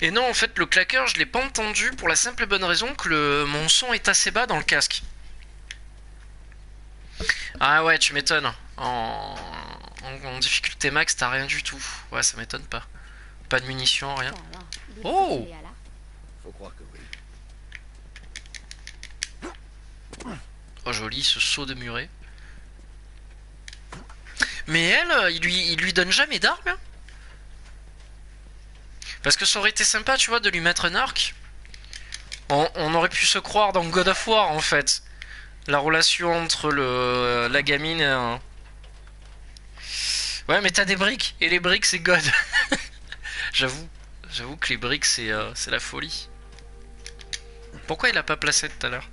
Et non, en fait, le claqueur, je l'ai pas entendu pour la simple et bonne raison que mon son est assez bas dans le casque. Ah ouais, tu m'étonnes. En difficulté max, t'as rien du tout. Ouais, ça m'étonne pas. Pas de munitions, rien. Oh! Faut croire que oui. Oh, joli, ce saut de muret. Mais elle, il lui donne jamais d'armes, hein. Parce que ça aurait été sympa, tu vois, de lui mettre un arc. On aurait pu se croire dans God of War, en fait. La relation entre la gamine et Ouais, mais t'as des briques. Et les briques, c'est God. J'avoue que les briques, c'est la folie. Pourquoi il a pas placé tout à l'heure?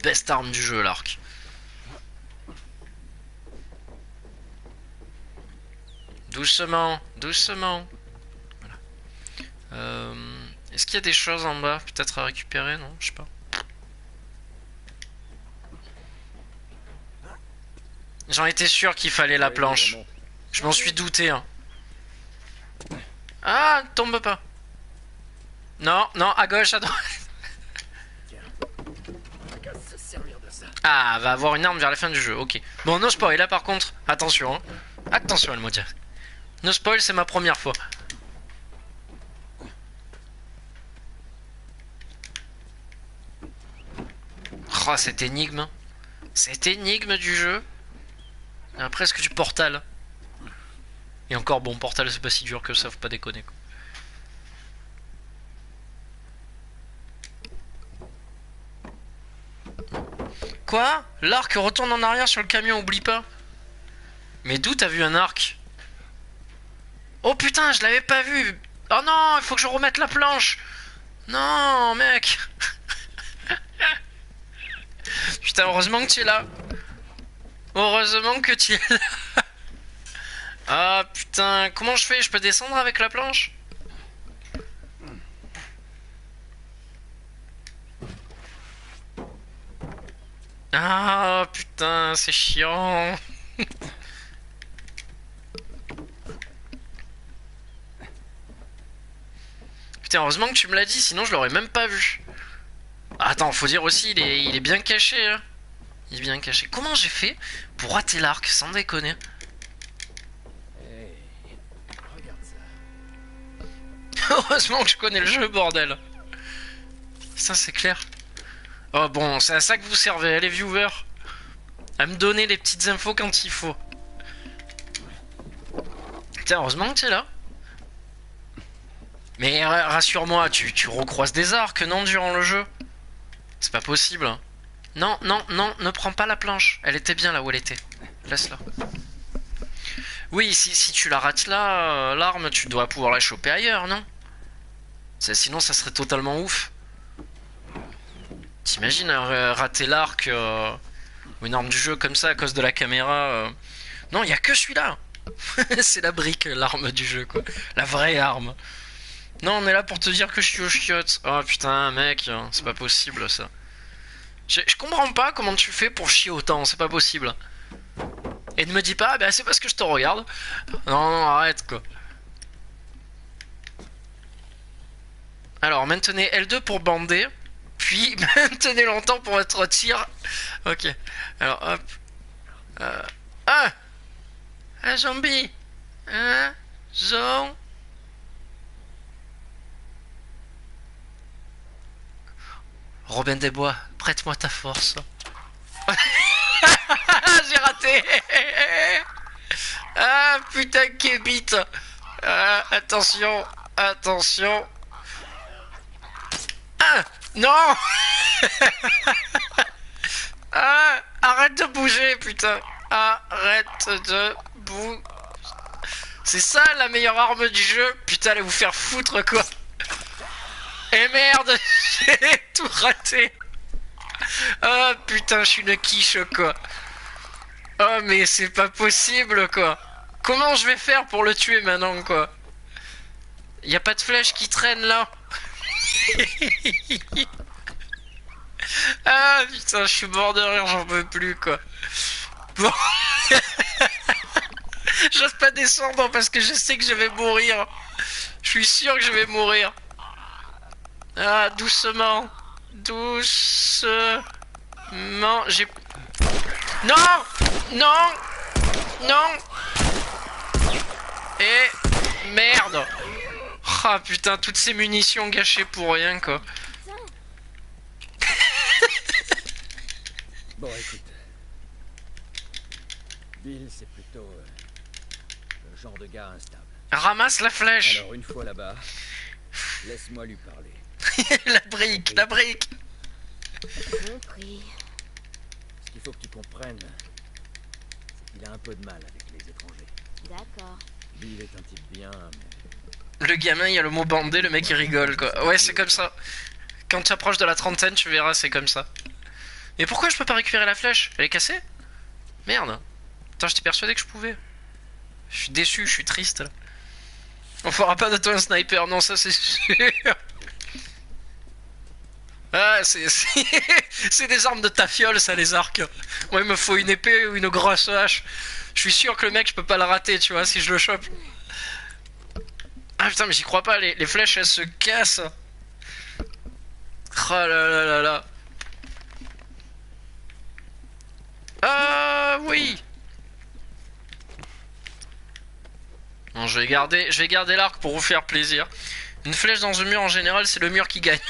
Best arme du jeu, l'arc. Doucement, doucement. Voilà. Est-ce qu'il y a des choses en bas, peut-être à récupérer? Non, je sais pas. J'en étais sûr qu'il fallait la planche. Je m'en suis douté, hein. Ah, tombe pas. Non, non, à gauche, à droite. Ah, va avoir une arme vers la fin du jeu, ok. Bon, no spoil, là par contre, attention, hein. Attention, Elmodia. No spoil, c'est ma première fois. Oh, cette énigme. Cette énigme du jeu. Il y a presque du Portal. Et encore, bon, Portal, c'est pas si dur que ça, faut pas déconner, quoi. Quoi? L'arc retourne en arrière sur le camion, oublie pas. Mais d'où t'as vu un arc? Oh putain, je l'avais pas vu. Oh non, il faut que je remette la planche. Non, mec. Putain, heureusement que tu es là. Heureusement que tu es là. Ah putain, comment je fais? Je peux descendre avec la planche? Ah putain, c'est chiant. Putain, heureusement que tu me l'as dit, sinon je l'aurais même pas vu. Attends, faut dire aussi, il est bien caché, hein. Il est bien caché. Comment j'ai fait pour rater l'arc, sans déconner? Hey, regarde ça. Heureusement que je connais le jeu, bordel. Ça, c'est clair. Oh bon, c'est à ça que vous servez, les viewers. À me donner les petites infos quand il faut. Putain, heureusement que tu es là. Mais rassure-moi, tu recroises des arcs, non, durant le jeu? C'est pas possible. Non, non, non, ne prends pas la planche. Elle était bien là où elle était. Laisse-la. Oui, si tu la rates là, l'arme, tu dois pouvoir la choper ailleurs, non? Sinon, ça serait totalement ouf. T'imagines rater l'arc ou une arme du jeu comme ça à cause de la caméra Non, il y a que celui-là. C'est la brique, l'arme du jeu, quoi. La vraie arme. Non, on est là pour te dire que je suis au chiottes. Oh putain, mec, c'est pas possible ça. Je comprends pas comment tu fais pour chier autant, c'est pas possible. Et ne me dis pas, bah c'est parce que je te regarde. Non, non, arrête quoi. Alors, maintenez L2 pour bander. Puis, maintenez longtemps pour être tir. Ok. Alors, hop. Ah! Un zombie! Un zombie! Robin des Bois, prête-moi ta force. J'ai raté. Ah putain, qu'ébite. Attention, attention. Ah non. Ah, arrête de bouger, putain. Arrête de bouger. C'est ça la meilleure arme du jeu. Putain, allez vous faire foutre quoi. Et merde, j'ai tout raté. Ah putain, je suis une quiche quoi. Oh mais c'est pas possible quoi. Comment je vais faire pour le tuer maintenant quoi? Y a pas de flèche qui traîne là. Ah putain, je suis mort de rire, j'en peux plus quoi. Bon. J'ose pas descendre parce que je sais que je vais mourir. Je suis sûr que je vais mourir. Ah, doucement. Doucement. J'ai... Non! Non! Non! Et... Merde! Ah putain, toutes ces munitions gâchées pour rien quoi. Bon, écoute. Bill, c'est plutôt le genre de gars instable. Ramasse la flèche! Alors, une fois là-bas, laisse-moi lui parler. La brique, la brique! Compris. Ce qu'il faut que tu comprennes, c'est qu'il a un peu de mal avec les étrangers. D'accord. Bill est un type bien, mais... Le gamin, il y a le mot bandé, le mec il rigole quoi. Ouais, c'est comme ça. Quand tu approches de la trentaine, tu verras, c'est comme ça. Mais pourquoi je peux pas récupérer la flèche? Elle est cassée? Merde. Attends, j'étais persuadé que je pouvais. Je suis déçu, je suis triste là. On fera pas de toi un sniper, non, ça c'est sûr. Ah, c'est des armes de tafiole, ça, les arcs. Moi, il me faut une épée ou une grosse hache. Je suis sûr que le mec, je peux pas le rater, tu vois, si je le chope. Ah putain, mais j'y crois pas, les flèches, elles se cassent. Oh là là là là. Ah oui. Bon, je vais garder l'arc pour vous faire plaisir. Une flèche dans un mur en général, c'est le mur qui gagne.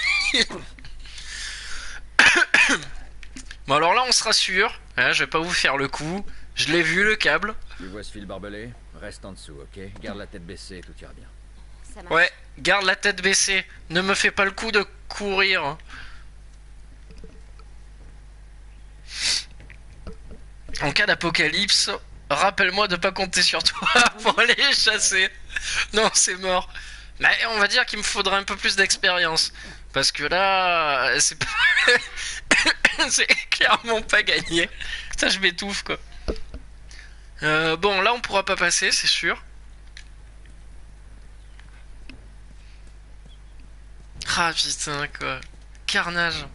Bon alors là on se rassure, hein, je vais pas vous faire le coup. Je l'ai vu le câble. Tu vois ce fil barbelé? Reste en dessous, ok? Garde la tête baissée et tout ira bien. Ça marche. Ouais, garde la tête baissée. Ne me fais pas le coup de courir. En cas d'apocalypse, rappelle-moi de pas compter sur toi pour aller les chasser. Non, c'est mort. Mais on va dire qu'il me faudra un peu plus d'expérience. Parce que là, c'est pas... c'est clairement pas gagné. Putain, je m'étouffe quoi. Bon, là on pourra pas passer, c'est sûr. Ah putain quoi. Carnage.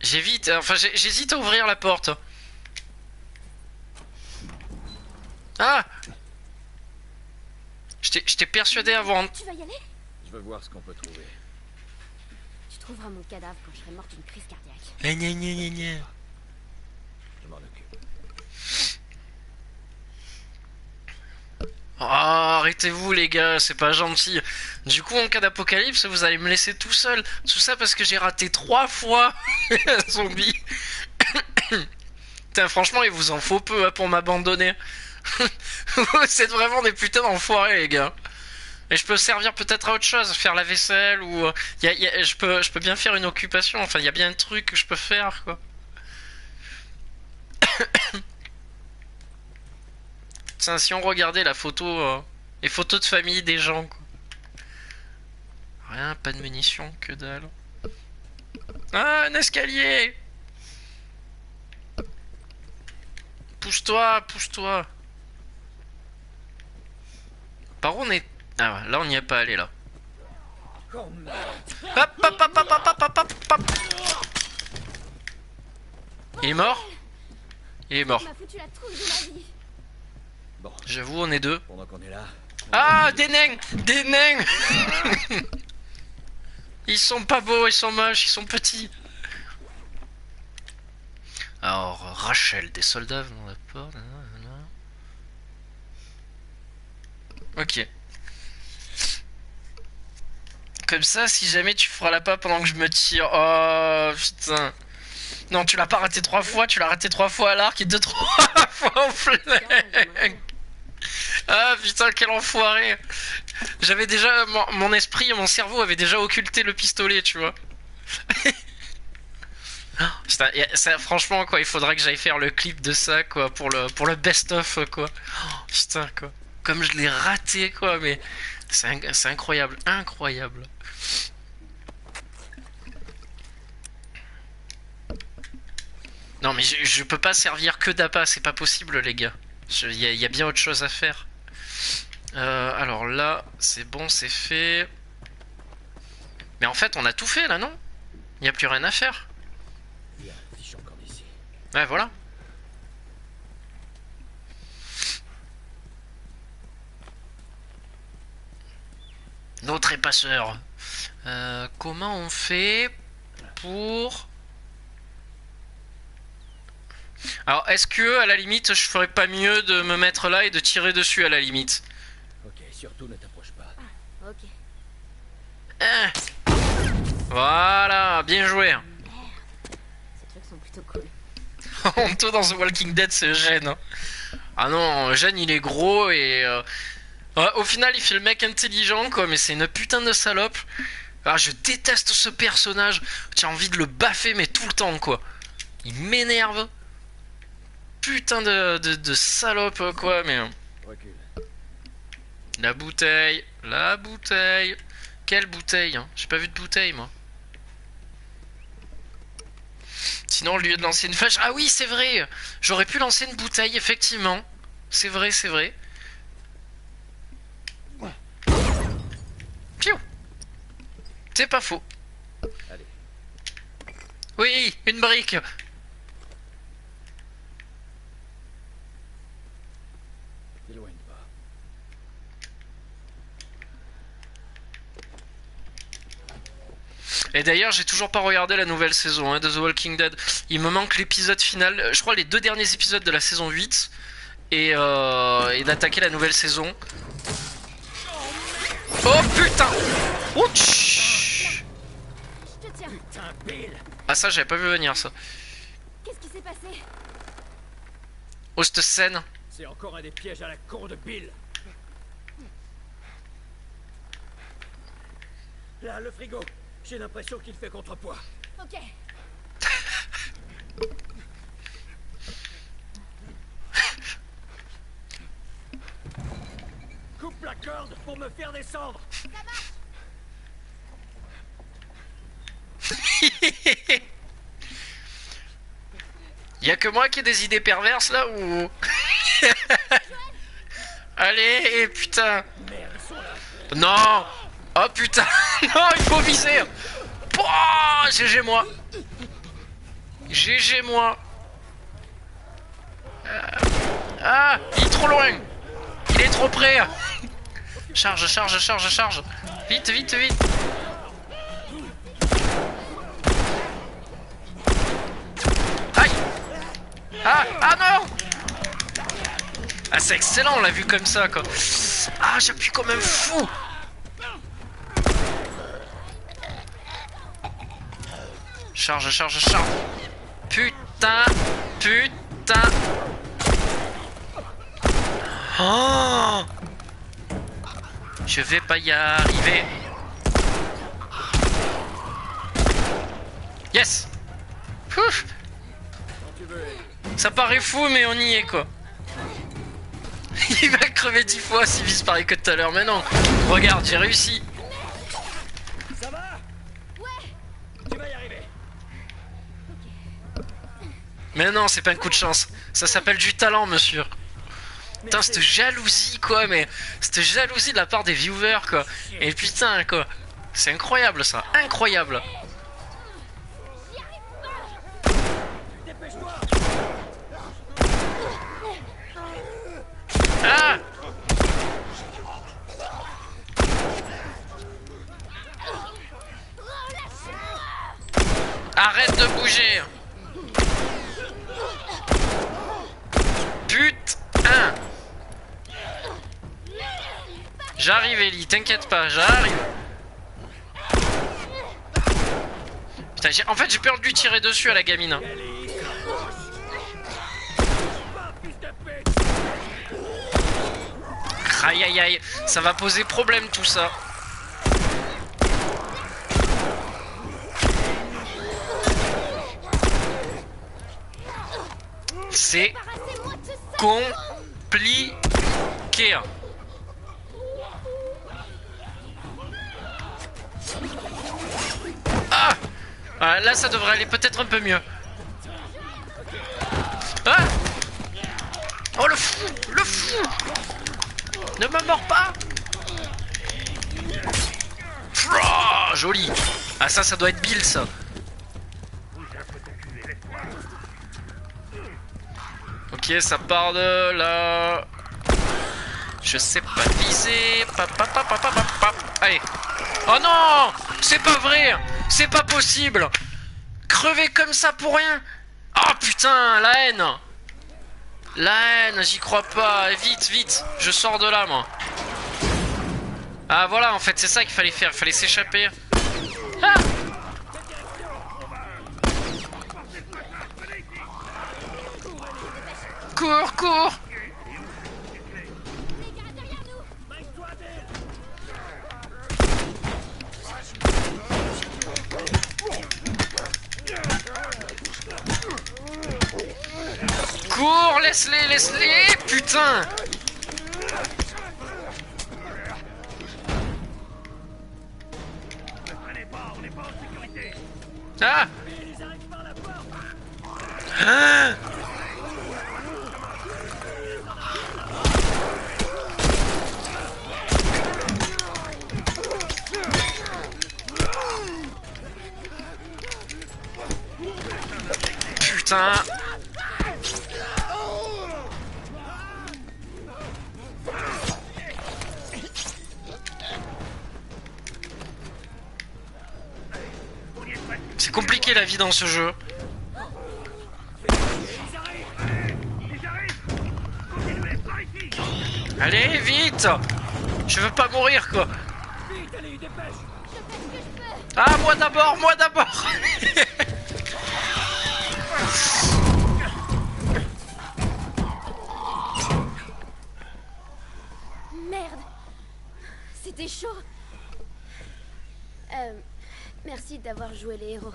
J'évite, enfin j'hésite à ouvrir la porte. Ah! J'étais persuadé avant. Tu vas y aller? Je veux voir ce qu'on peut trouver. Tu trouveras mon cadavre quand je serai morte d'une crise cardiaque. Gna gna gna gna. Je m'en occupe. Oh, arrêtez-vous les gars, c'est pas gentil. Du coup, en cas d'apocalypse, vous allez me laisser tout seul. Tout ça parce que j'ai raté 3 fois un zombie. Putain, franchement, il vous en faut peu hein, pour m'abandonner. Vous êtes vraiment des putains d'enfoirés les gars. Et je peux servir peut-être à autre chose, faire la vaisselle ou... je peux bien faire une occupation, enfin il y a bien un truc que je peux faire quoi. Tiens, si on regardait la photo, les photos de famille des gens quoi. Rien, pas de munitions, que dalle. Ah, un escalier. Pousse-toi, pousse-toi. Par où on est... Ah ouais, là on n'y est pas allé là. Hop, hop, hop, hop, hop, hop, hop, hop, hop. Il est mort? Il est mort. Tu m'as foutu la trouille de ma vie. Bon, J'avoue, on est deux. pendant qu'on est là... Ah, des nains! Des nains! Ils sont pas beaux, ils sont moches, ils sont petits. Alors, Rachel, des soldats venant de la porte. Ok. Comme ça, si jamais tu feras la pas pendant que je me tire. Oh putain. Non, tu l'as pas raté 3 fois, tu l'as raté 3 fois à l'arc et 2-3 fois au flingue. Ah putain, quel enfoiré. J'avais déjà. Mon esprit, mon cerveau avait déjà occulté le pistolet, tu vois. Putain, ça, franchement, quoi, il faudrait que j'aille faire le clip de ça, quoi, pour le best-of, quoi. Oh, putain, quoi. Comme je l'ai raté, quoi, mais c'est incroyable, incroyable. Non mais je peux pas servir que d'appât, c'est pas possible les gars. Il y a bien autre chose à faire. Alors là, c'est bon, c'est fait. Mais en fait, on a tout fait là, non? Il n'y a plus rien à faire. Il y a un fiche encore d'ici. Ouais, voilà. Nos trépasseurs. Comment on fait pour... Alors, est-ce que, à la limite, je ferais pas mieux de me mettre là et de tirer dessus, à la limite? Ok, surtout ne t'approche pas. Ok. Hein. Voilà, bien joué. Ces trucs sont plutôt cool. Honteux dans The Walking Dead, c'est Eugène. Hein. Ah non, Eugène, il est gros et... au final, il fait le mec intelligent, quoi, mais c'est une putain de salope. Ah, je déteste ce personnage. J'ai envie de le baffer, mais tout le temps, quoi. Il m'énerve. Putain de salope, quoi, mais... Recule. La bouteille. La bouteille. Quelle bouteille, hein? J'ai pas vu de bouteille, moi. Sinon, au lieu de lancer une flèche... Ah oui, c'est vrai. J'aurais pu lancer une bouteille, effectivement. C'est vrai, c'est vrai. Piou. C'est pas faux. Allez. Oui, une brique. T'éloigne pas. Et d'ailleurs, j'ai toujours pas regardé la nouvelle saison de The Walking Dead. Il me manque l'épisode final, je crois les 2 derniers épisodes de la saison 8 et d'attaquer la nouvelle saison. Oh putain! Ouch! Je te tiens. Putain, Bill! Ah ça, j'avais pas vu venir ça. Qu'est-ce qui s'est passé? Oh cette scène. C'est encore un des pièges à la con de Bill. Là, le frigo. J'ai l'impression qu'il fait contrepoids. Ok. Coupe la corde pour me faire descendre. Y'a que moi qui ai des idées perverses là ou... Allez, putain. Merde, ils sont là. Non. Oh putain. Non, il faut viser. Oh, GG moi. GG moi. Ah, il est trop loin. Il est trop près. Charge, charge, charge, charge. Vite, vite, vite. Aïe. Ah, ah non. Ah, c'est excellent, on l'a vu comme ça, quoi. Ah, j'appuie comme un fou. Charge, charge, charge. Putain, putain. Oh, je vais pas y arriver. Yes. Ouf. Ça paraît fou, mais on y est, quoi. Il va crever 10 fois s'il vise pareil que tout à l'heure. Mais non, regarde, j'ai réussi. Ça va? Ouais. Tu vas y arriver. Mais non, c'est pas un coup de chance. Ça s'appelle du talent, monsieur. Putain, cette jalousie, quoi. Mais cette jalousie de la part des viewers, quoi. Et putain, quoi. C'est incroyable, ça. Incroyable. Dépêche-toi. Ah! Arrête de bouger. Putain. J'arrive Ellie, t'inquiète pas, j'arrive. Putain, en fait j'ai peur de lui tirer dessus à la gamine. Aïe aïe aïe, ça va poser problème tout ça. C'est compliqué. Ah, là ça devrait aller peut-être un peu mieux. Ah! Oh le fou! Le fou! Ne me mords pas! Oh, joli! Ah ça doit être Bill ça! Ok, ça part de là. Je sais pas viser. Allez. Oh non! C'est pas vrai! C'est pas possible! Crever comme ça pour rien! Oh putain, la haine! La haine, j'y crois pas. Vite, vite! Je sors de là, moi. Ah voilà, en fait, c'est ça qu'il fallait faire. Il fallait s'échapper. Ah! Cours, cours! Cours, laisse-les, laisse-les! Putain! Ah! Ah! Putain! C'est compliqué la vie dans ce jeu. Allez, vite! Je veux pas mourir, quoi. Ah, moi d'abord, moi d'abord. Merde. C'était chaud. Merci d'avoir joué les héros.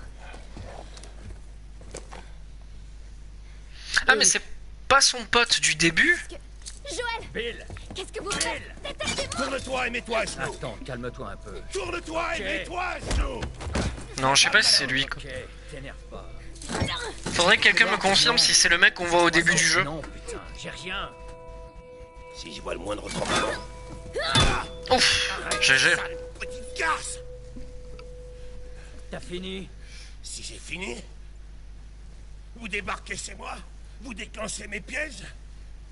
Ah, mais c'est pas son pote du début? Joël! Bill! Qu'est-ce que vous faites? Détachez-moi! Tourne-toi et mets-toi à genoux! Attends, calme-toi un peu. Tourne-toi et mets-toi à genoux! Non, je sais pas si c'est lui, quoi. Ok, t'énerve pas. Faudrait que quelqu'un me confirme si c'est le mec qu'on voit au début du jeu. Non, putain, j'ai rien. Si je vois le moindre tremblement... Ouf, GG. Sale petite garce! T'as fini? Si j'ai fini... Vous débarquez chez moi? Vous déclenchez mes pièges?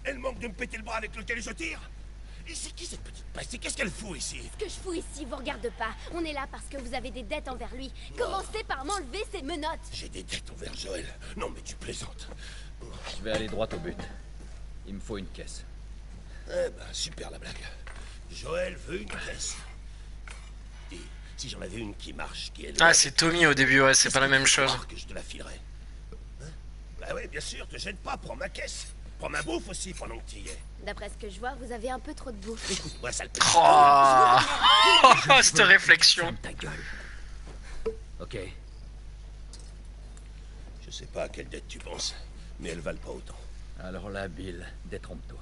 Elle manque de me péter le bras avec lequel je tire? Et c'est qui cette petite peste? Qu'est-ce qu'elle fout ici? Ce que je fous ici vous regarde pas. On est là parce que vous avez des dettes envers lui. Commencez par m'enlever ces menottes. J'ai des dettes envers Joël. Non mais tu plaisantes. Je vais aller droit au but. Il me faut une caisse. Eh ben, super la blague. Joël veut une caisse. Et si j'en avais une qui marche, qui est... Ah, c'est Tommy au début, ouais, c'est pas la même chose. Que je te la filerais. Hein? Bah ouais, bien sûr, te gêne pas, prends ma caisse. Prends ma bouffe aussi pendant que tu y es. D'après ce que je vois, vous avez un peu trop de bouffe. Écoute-moi, sale Oh, cette réflexion. Ferme ta gueule. Ok. Je sais pas à quelle dette tu penses, mais elles valent pas autant. Alors là, Bill, détrompe-toi.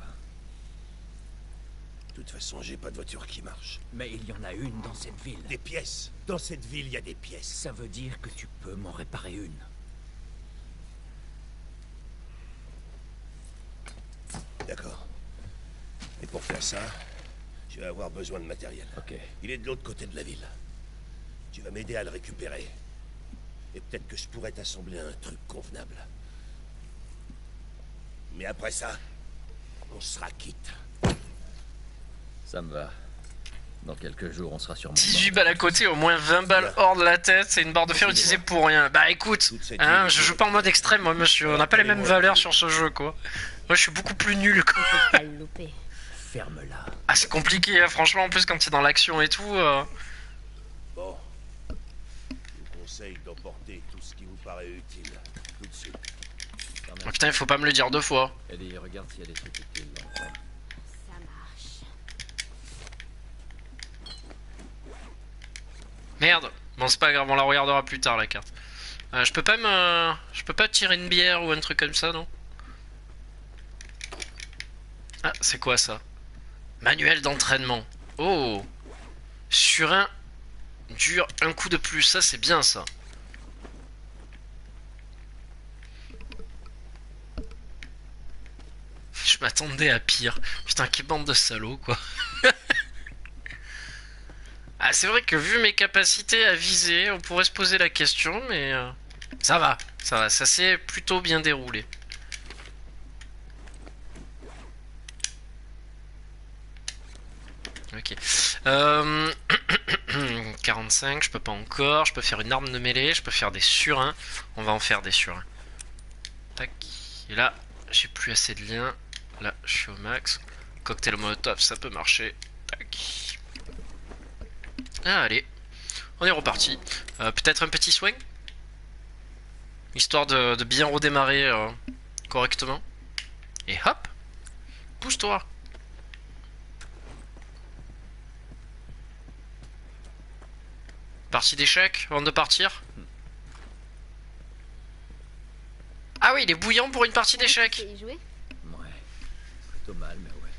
De toute façon, j'ai pas de voiture qui marche. Mais il y en a une dans cette ville. Des pièces. Dans cette ville, il y a des pièces. Ça veut dire que tu peux m'en réparer une. D'accord. Et pour faire ça, je vais avoir besoin de matériel. Ok. Il est de l'autre côté de la ville. Tu vas m'aider à le récupérer. Et peut-être que je pourrais t'assembler un truc convenable. Mais après ça, on sera quitte. Ça me va. Dans quelques jours, on sera sûrement 18 balles à côté, au moins 20 balles hors de la tête, c'est une barre de fer utilisée pour rien. Bah écoute, hein, je joue pas en mode extrême, moi monsieur, on n'a pas les mêmes valeurs sur ce jeu quoi. Moi je suis beaucoup plus nul quoi. Pas le louper. Ferme-la. Ah c'est compliqué, hein, franchement en plus quand t'es dans l'action et tout. Bon. Je vous conseille d'emporter tout ce qui vous paraît utile. Tout de suite. Oh, putain il faut pas me le dire deux fois. Ellie, regarde s'il y a des trucs utiles dans le coin. Ça marche. Merde, bon c'est pas grave, on la regardera plus tard la carte. Je peux pas tirer une bière ou un truc comme ça non? Ah c'est quoi ça? Manuel d'entraînement. Oh, sur un dur, un coup de plus, ça c'est bien ça. m'attendais à pire. Putain, quelle bande de salauds, quoi. Ah, c'est vrai que vu mes capacités à viser, on pourrait se poser la question, mais ça va, ça s'est plutôt bien déroulé. Ok. 45, je peux pas encore. Je peux faire une arme de mêlée, je peux faire des surins. On va en faire des surins. Tac. Et là, j'ai plus assez de liens. Là, je suis au max. Cocktail molotov, ça peut marcher. Tac. Ah, allez. On est reparti. Peut-être un petit swing, histoire de bien redémarrer correctement. Et hop. Pousse-toi. Partie d'échecs avant de partir. Ah oui, il est bouillant pour une partie d'échecs. Tu sais y jouer? Ouais. Plutôt mal, mais ouais.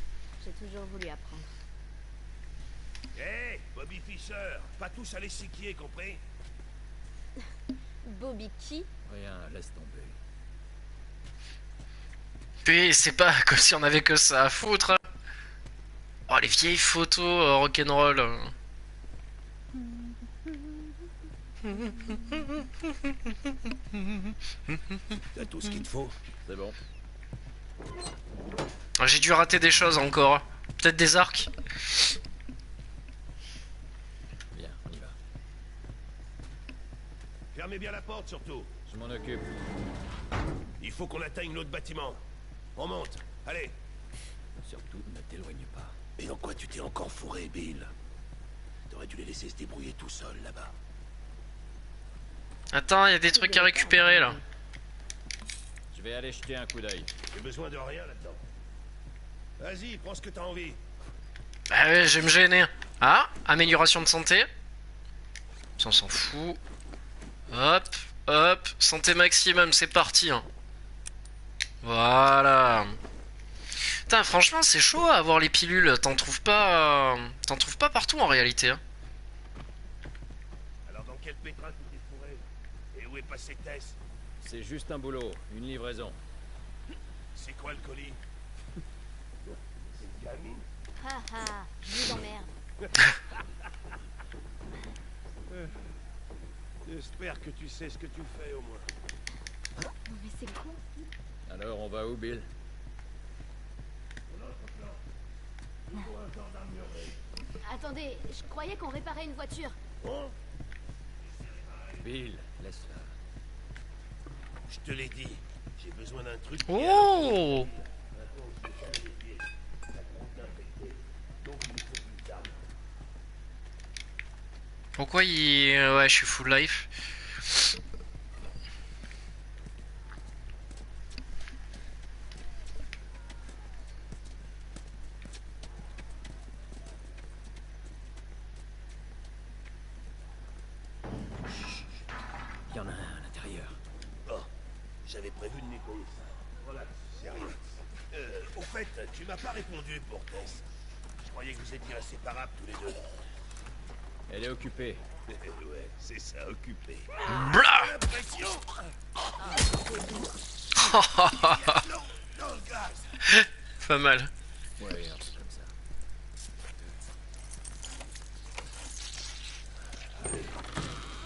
J'ai toujours voulu apprendre. Hé, Bobby Fischer, pas tous à l'échiquier, compris? Bobby qui? Rien, laisse tomber. Puis c'est pas comme si on avait que ça à foutre. Oh, les vieilles photos rock'n'roll. T'as tout ce qu'il te faut. C'est bon. J'ai dû rater des choses encore. Peut-être des arcs. Bien, on y va. Fermez bien la porte, surtout. Je m'en occupe. Il faut qu'on atteigne l'autre bâtiment. On monte. Allez. Surtout, ne t'éloigne pas. Et dans quoi tu t'es encore fourré, Bill? T'aurais dû les laisser se débrouiller tout seuls, là-bas. Attends, il y a des trucs à récupérer là. Je vais aller jeter un coup d'œil. J'ai besoin de rien, là-dedans. Vas-y, prends ce que t'as envie. Bah ouais, je vais me gêner. Ah, amélioration de santé. Ça, on s'en fout. Hop, hop, santé maximum, c'est parti. Hein. Voilà. Putain, franchement, c'est chaud à avoir les pilules. T'en trouves pas partout en réalité. Hein. Alors dans quel pétrin tu t'es fourré? Et où est passé Tess? C'est juste un boulot, une livraison. C'est quoi le colis? C'est une gamine? Haha, je vous emmerde. J'espère que tu sais ce que tu fais, au moins. Non mais c'est con. Alors, on va où, Bill? Attendez, je croyais qu'on réparait une voiture. Bon, Bill, laisse-la. je te l'ai dit. J'ai besoin d'un truc. Oh! Pourquoi il... Ouais, je suis full life. Il y en a un à l'intérieur. Oh, j'avais prévu de nettoyer ça. Voilà, c'est rien. Au fait, tu m'as pas répondu pour Tess. Je croyais que vous étiez inséparables tous les deux. Elle est occupée. Ouais, c'est ça, occupé. Blah! L'impression. Non, dans le gaz. Pas mal. Ouais, un peu comme ça.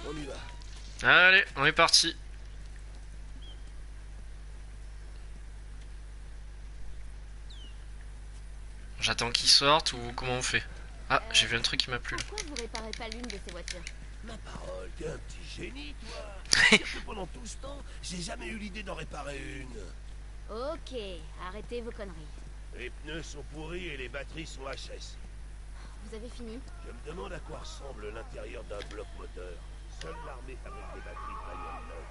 On y va. Allez, on est parti. J'attends qu'ils sortent ou comment on fait? Ah, j'ai vu un truc qui m'a plu. Pourquoi vous réparez pas l'une de ces voitures? Ma parole, t'es un petit génie, toi. C'est-à-dire que pendant tout ce temps, j'ai jamais eu l'idée d'en réparer une. Ok, arrêtez vos conneries. Les pneus sont pourris et les batteries sont HS. Vous avez fini? Je me demande à quoi ressemble l'intérieur d'un bloc moteur. Seule l'armée fabrique des batteries bagnole neuves.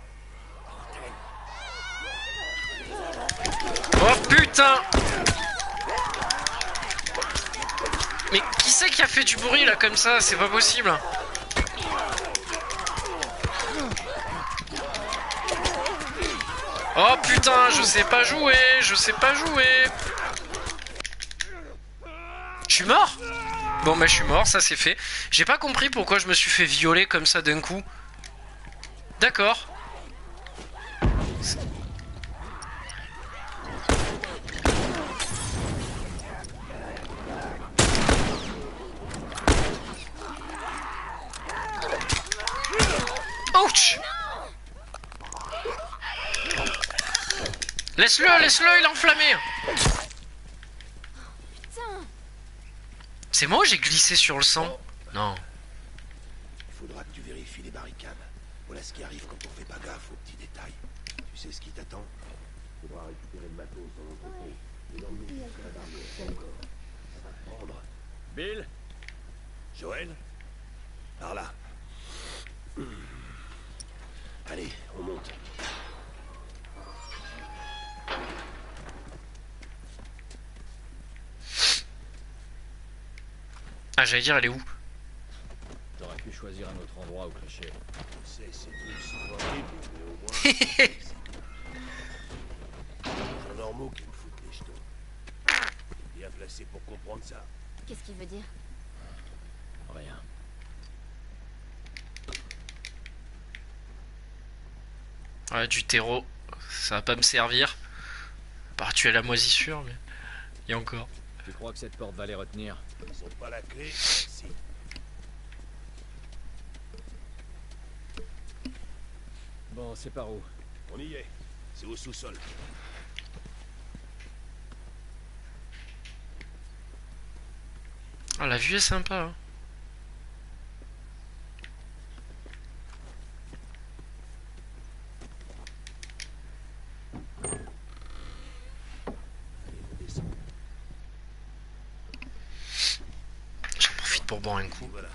Oh putain! Mais qui c'est qui a fait du bruit là comme ça? C'est pas possible. Oh putain, je sais pas jouer, je sais pas jouer. Je suis mort? Bon bah je suis mort, ça c'est fait. J'ai pas compris pourquoi je me suis fait violer comme ça d'un coup. D'accord. Laisse-le, laisse-le, il est enflammé. Putain. C'est moi ou j'ai glissé sur le sang? Non. Il faudra que tu vérifies les barricades. Voilà ce qui arrive quand on fait pas gaffe aux petits détails. Tu sais ce qui t'attend? Il faudra récupérer le matos dans l'entrepôt. Et l'emmener jusqu'à la barrière encore. Ça va te prendre. Bill? Joël? Par là. Allez, on monte. Ah, j'allais dire, elle est où? J'aurais pu choisir un autre endroit où cracher. Je sais, c'est tout horrible, mais au moins... Des gens normaux qui me foutent les jetons. Bien placé pour comprendre ça. Qu'est-ce qu'il veut dire? Rien. Ouais, du terreau. Ça va pas me servir. Par tuer la moisissure, mais... Il y a encore. Tu crois que cette porte va les retenir? Ils ont pas la clé? Si. Bon, c'est par où? On y est. C'est au sous-sol. Ah, la vue est sympa, hein. J'en profite pour boire un coup. Voilà.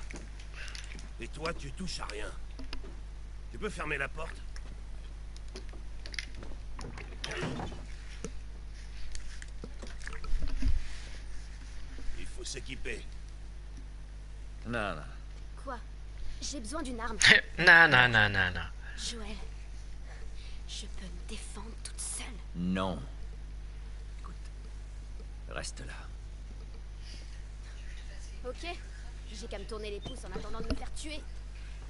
Et toi, tu touches à rien. Tu peux fermer la porte? Il faut s'équiper. Non, non. Quoi? J'ai besoin d'une arme. Nanana. Joël, je peux me défendre toute seule. Non. Écoute, reste là. Ok, j'ai qu'à me tourner les pouces en attendant de me faire tuer.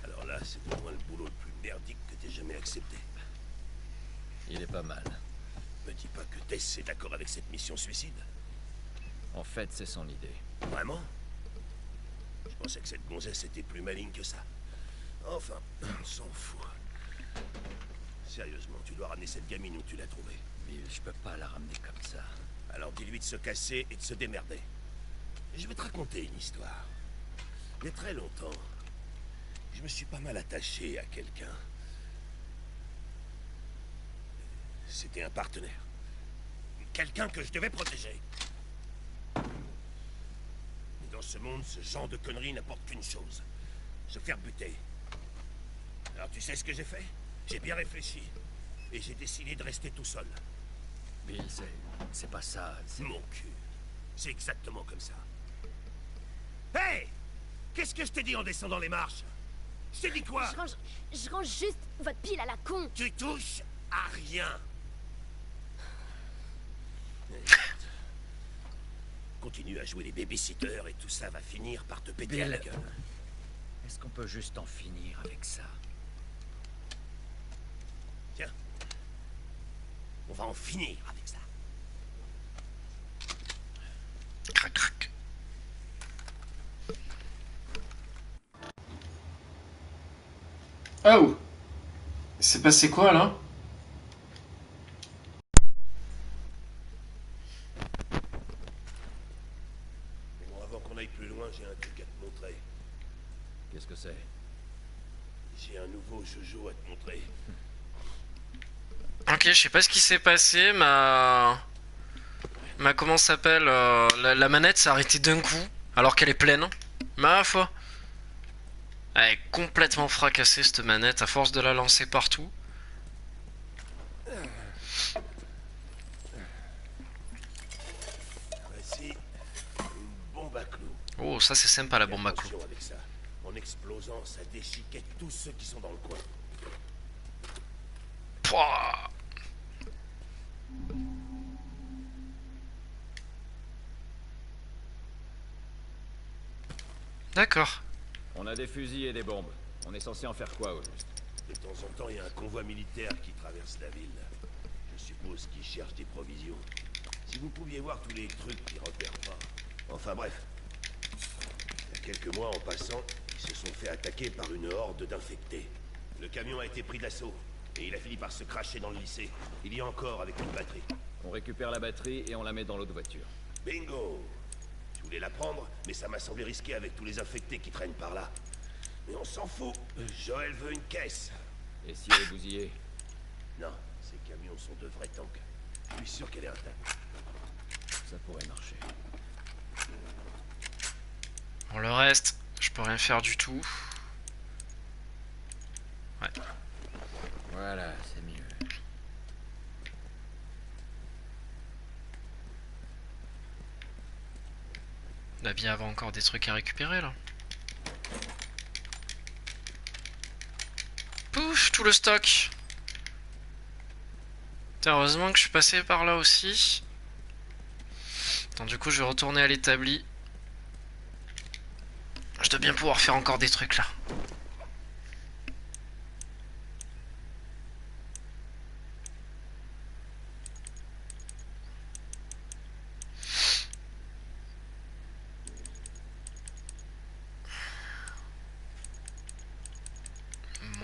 Alors là, c'est au moins le boulot le plus merdique que t'aies jamais accepté. Il est pas mal. Me dis pas que Tess est d'accord avec cette mission suicide. En fait, c'est son idée. Vraiment? Je pensais que cette gonzesse était plus maligne que ça. Enfin, on s'en fout. Sérieusement, tu dois ramener cette gamine où tu l'as trouvée. Bill, je peux pas la ramener comme ça. Alors dis-lui de se casser et de se démerder. Je vais te raconter une histoire. Il y a très longtemps, je me suis pas mal attaché à quelqu'un. C'était un partenaire. Quelqu'un que je devais protéger. Mais dans ce monde, ce genre de conneries n'apporte qu'une chose. Se faire buter. Alors tu sais ce que j'ai fait? J'ai bien réfléchi. Et j'ai décidé de rester tout seul. Bill, c'est pas ça. Mon cul. C'est exactement comme ça. Hey! Qu'est-ce que je t'ai dit en descendant les marches? Je t'ai dit quoi? Je range juste votre pile à la con. Tu touches à rien. Continue à jouer les babysitters et tout ça va finir par te péter à la gueule. Est-ce qu'on peut juste en finir avec ça? Tiens. On va en finir avec ça. Crac, crac. Oh! C'est passé quoi là? Bon, avant qu'on aille plus loin, j'ai un truc à te montrer. Qu'est-ce que c'est? J'ai un nouveau Jojo à te montrer. Ok, je sais pas ce qui s'est passé, comment ça s'appelle, la manette s'est arrêtée d'un coup, alors qu'elle est pleine. Ma foi. Elle est complètement fracassée cette manette, à force de la lancer partout. Voici une bombe à clous. Oh, ça c'est sympa la bombe à clous. Attention avec ça. En explosant, ça déchiquette tous ceux qui sont dans le coin. Pouah. D'accord. On a des fusils et des bombes. On est censé en faire quoi, au juste? De temps en temps, il y a un convoi militaire qui traverse la ville. Je suppose qu'ils cherchent des provisions. Si vous pouviez voir tous les trucs qu'ils repèrent pas. Enfin bref. Il y a quelques mois, en passant, ils se sont fait attaquer par une horde d'infectés. Le camion a été pris d'assaut. Et il a fini par se cracher dans le lycée. Il y est encore avec une batterie. On récupère la batterie et on la met dans l'autre voiture. Bingo! Je voulais la prendre, mais ça m'a semblé risqué avec tous les infectés qui traînent par là. Mais on s'en fout. Joël veut une caisse. Et si elle est bousillée? Non, ces camions sont de vrais tanks. Je suis sûr qu'elle est intacte. Ça pourrait marcher. Bon, le reste, je peux rien faire du tout. Ouais. Voilà, c'est mieux. Il doit bien avoir encore des trucs à récupérer là. Pouf, tout le stock. Putain, heureusement que je suis passé par là aussi. Attends, du coup, je vais retourner à l'établi. Je dois bien pouvoir faire encore des trucs là.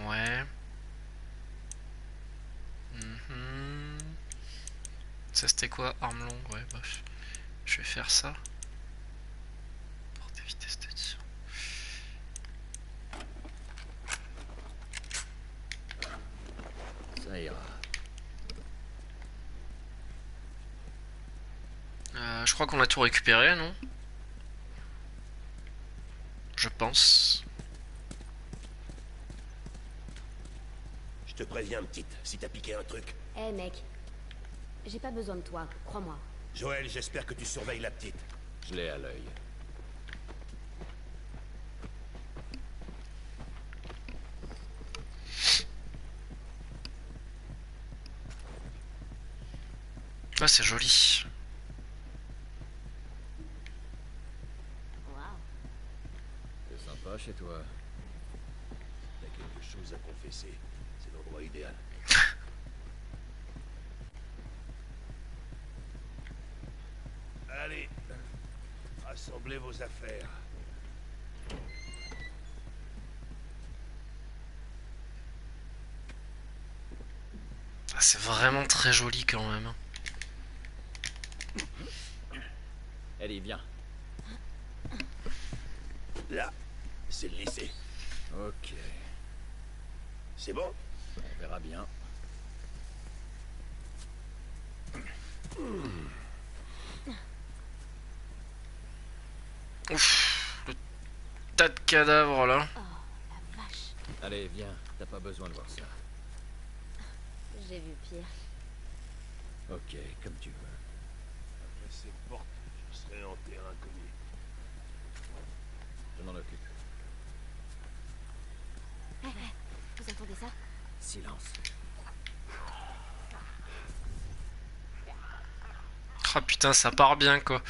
Ouais. Ça c'était quoi? Arme longue, ouais, bof. Je vais faire ça. Portée vitesse de tir. Ça ira. Je crois qu'on a tout récupéré, non? Je pense. Je te préviens, petite, si t'as piqué un truc. Eh mec, j'ai pas besoin de toi, crois-moi. Joël, j'espère que tu surveilles la petite. Je l'ai à l'œil. Ah, c'est joli. Waouh. C'est sympa chez toi. T'as quelque chose à confesser. C'est l'endroit idéal. Allez, rassemblez vos affaires. Ah, c'est vraiment très joli quand même. Allez, viens. Là, c'est le lycée. Ok. C'est bon? On verra bien. Ouf, le tas de cadavres là. Oh, la vache. Allez, viens. T'as pas besoin de voir ça. J'ai vu pire. Ok, comme tu veux. Après ces portes, je serai en terrain inconnu. Je m'en occupe. Vous entendez ça? Silence. Ah putain, ça part bien quoi.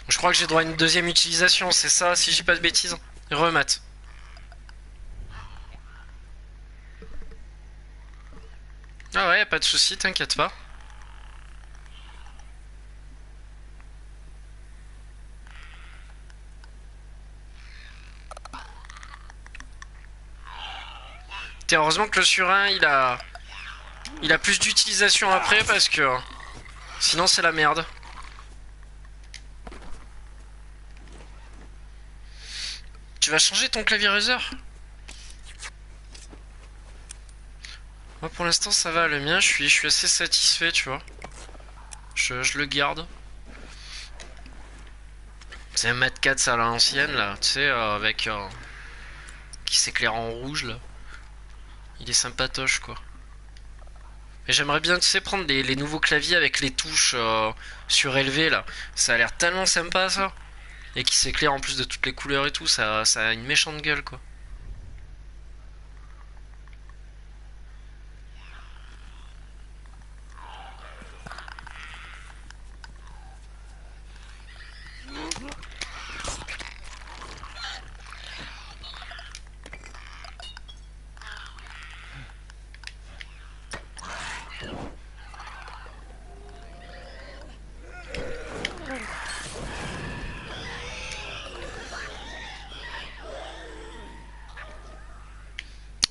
Je crois que j'ai droit à une deuxième utilisation, c'est ça, si j'ai pas de bêtises. Remat. Ah ouais, pas de soucis, t'inquiète pas. Heureusement que le surin il a plus d'utilisation après parce que sinon c'est la merde. Tu vas changer ton clavier Razer? Moi pour l'instant ça va, le mien je suis assez satisfait, tu vois. Je le garde. C'est un Mat 4 à l'ancienne là, tu sais, avec qui s'éclaire en rouge là. Il est sympatoche quoi. Mais j'aimerais bien, tu sais, prendre les nouveaux claviers avec les touches surélevées là. Ça a l'air tellement sympa ça. Et qui s'éclaire en plus de toutes les couleurs et tout, ça a une méchante gueule quoi.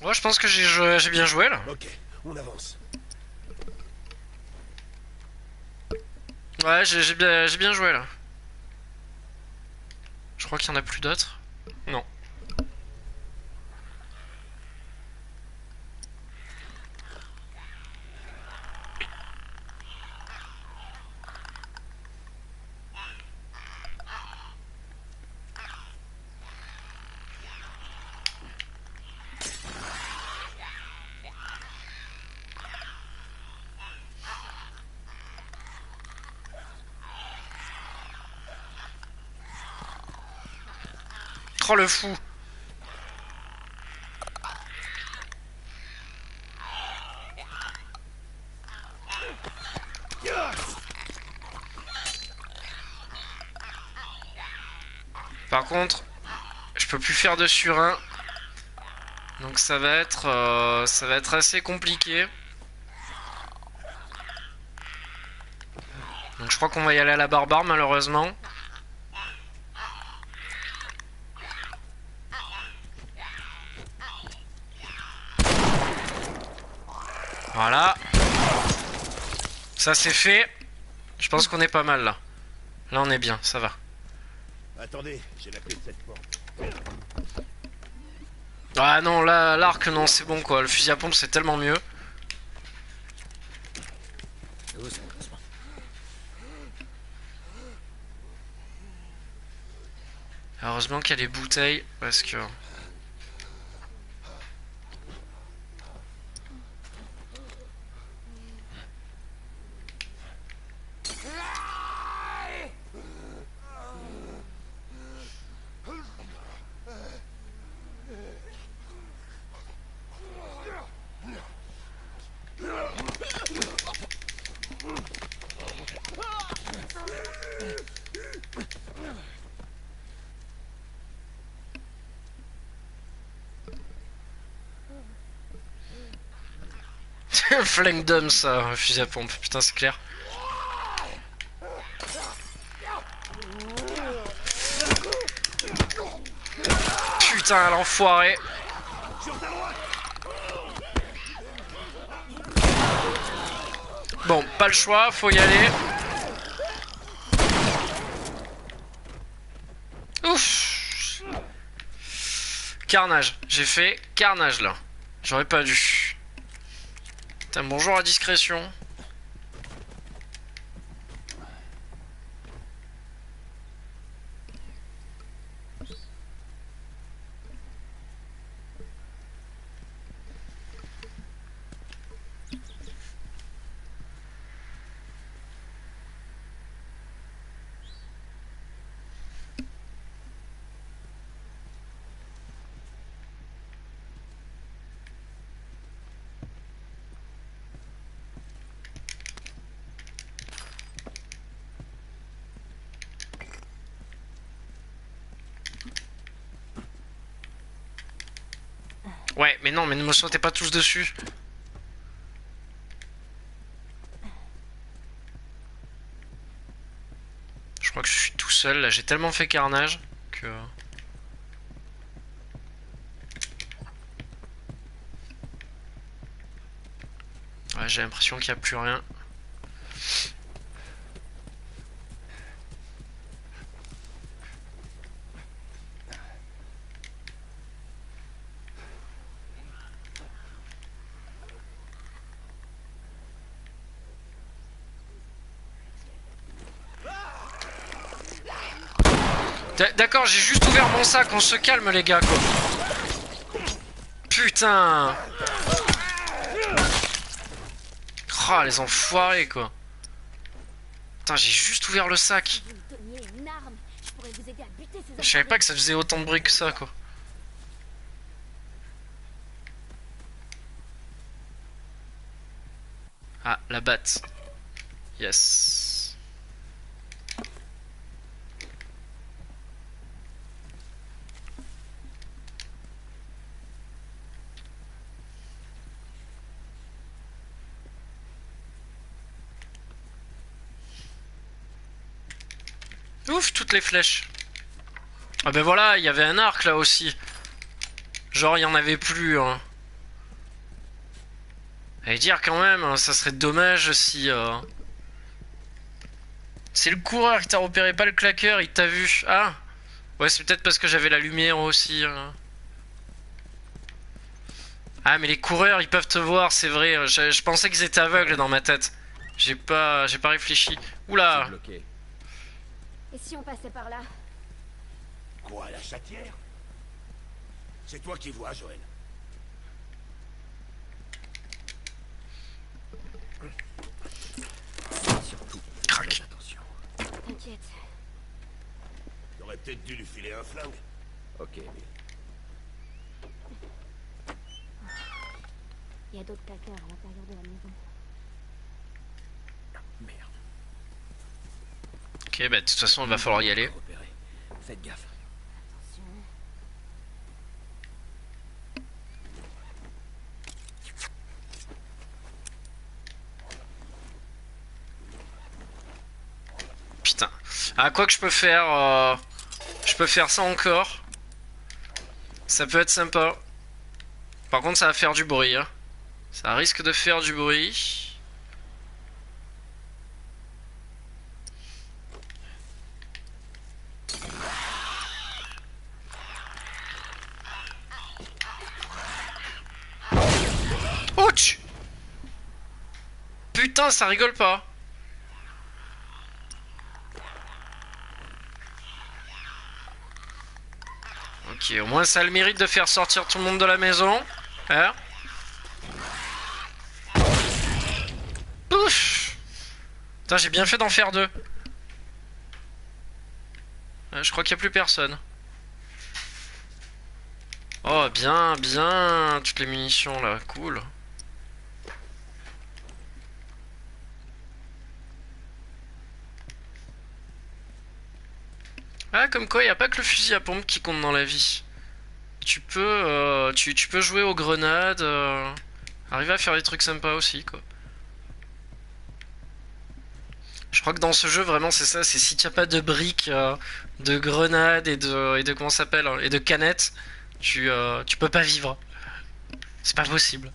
Ouais, je pense que j'ai bien joué là. Ok, on avance. Ouais, j'ai bien joué là. Je crois qu'il y en a plus d'autres. Non. Oh le fou. Par contre, je peux plus faire de surin. Donc ça va être assez compliqué. Donc je crois qu'on va y aller à la barbare malheureusement. Voilà. Ça c'est fait. Je pense qu'on est pas mal là. Là on est bien, ça va. Attendez, j'ai la clé de cette porte. Ah non, là, l'arc non, c'est bon quoi. Le fusil à pompe c'est tellement mieux. Doucement, doucement. Heureusement qu'il y a les bouteilles parce que... Flingue d'homme ça, un fusil à pompe, putain c'est clair. Putain l'enfoiré. Bon, pas le choix, faut y aller. Ouf. Carnage, j'ai fait carnage là. J'aurais pas dû. Putain, bonjour à discrétion. Ouais, mais non, mais ne me sautez pas tous dessus. Je crois que je suis tout seul, là, j'ai tellement fait carnage que... Ouais, j'ai l'impression qu'il n'y a plus rien. D'accord, j'ai juste ouvert mon sac, on se calme les gars quoi. Putain. Oh les enfoirés quoi. Putain, j'ai juste ouvert le sac. Vous me donniez une arme, je pourrais vous aider à buter ces Je savais pas que ça faisait autant de bruit que ça quoi. Ah, la batte. Yes. Ouf, toutes les flèches. Ah ben voilà, il y avait un arc là aussi. Genre il y en avait plus hein. Allez dire quand même, hein, ça serait dommage si... C'est le coureur qui t'a repéré, pas le claqueur, il t'a vu. Ah. Ouais, c'est peut-être parce que j'avais la lumière aussi. Ah, mais les coureurs, ils peuvent te voir, c'est vrai. Je pensais qu'ils étaient aveugles dans ma tête. J'ai pas réfléchi. Oula. Bloqué. Et si on passait par là? Quoi, la chatière? C'est toi qui vois, Joël. Surtout, Crac. faites attention. T'inquiète. T'aurais peut-être dû lui filer un flingue. Ok, Bill. Il y a d'autres claqueurs à l'intérieur de la maison. Merde. Ok, bah de toute façon, il va falloir y aller. Repéré. Faites gaffe. Attention. Putain. Ah, quoi que je peux faire... Je peux faire ça encore. Ça peut être sympa. Par contre, ça va faire du bruit. Hein. Ça risque de faire du bruit. Ouch! Putain, ça rigole pas. Ok, au moins ça a le mérite de faire sortir tout le monde de la maison. Hein? Ouf! Putain, j'ai bien fait d'en faire deux. Je crois qu'il n'y a plus personne. Oh, bien, bien. Toutes les munitions là, cool. Ah, comme quoi, il n'y a pas que le fusil à pompe qui compte dans la vie. Tu peux, tu peux jouer aux grenades, arriver à faire des trucs sympas aussi, quoi. Je crois que dans ce jeu, vraiment, c'est ça. C'est si tu n'as pas de briques, de grenades et de comment ça s'appelle, hein, et de canettes, tu peux pas vivre. C'est pas possible.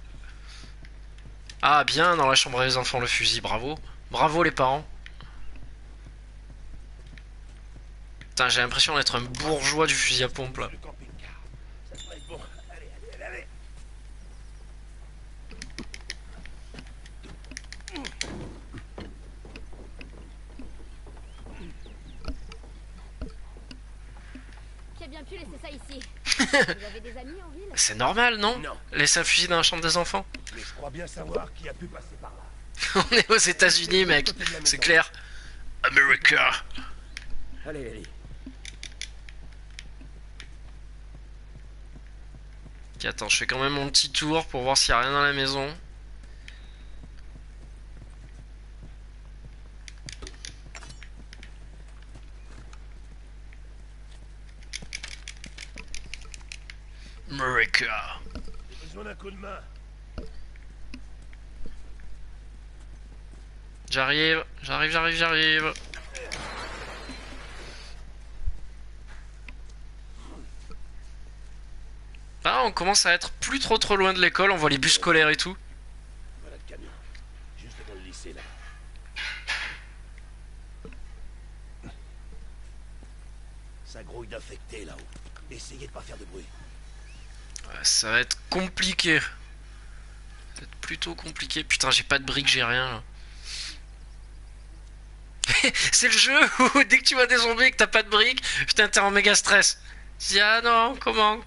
Ah, bien, dans la chambre des enfants, le fusil, bravo. Bravo les parents. Putain, j'ai l'impression d'être un bourgeois du fusil à pompe, là. Le camping-car. Ça devrait être bon. Allez, allez, allez, allez. Qui a bien pu laisser ça ici? Vous avez des amis en ville? C'est normal, non? Non. Laisser un fusil dans la chambre des enfants. Mais je crois bien savoir qui a pu passer par là. On est aux États-Unis, mec. C'est clair. America. Allez, Ellie. Ok, attends, je fais quand même mon petit tour pour voir s'il y a rien dans la maison. America. J'ai besoin d'un coup de main. J'arrive, j'arrive. Ah, on commence à être plus trop loin de l'école, on voit les bus scolaires et tout. Voilà le camion. Juste devant le lycée, là. Ça grouille d'infectés, là-haut. Essayez de pas faire de bruit. Ouais, ça va être compliqué. Ça va être plutôt compliqué. Putain, j'ai pas de briques, j'ai rien là. C'est le jeu où dès que tu vois des zombies et que t'as pas de briques, putain, t'es en méga stress. Tu dis, ah non, comment?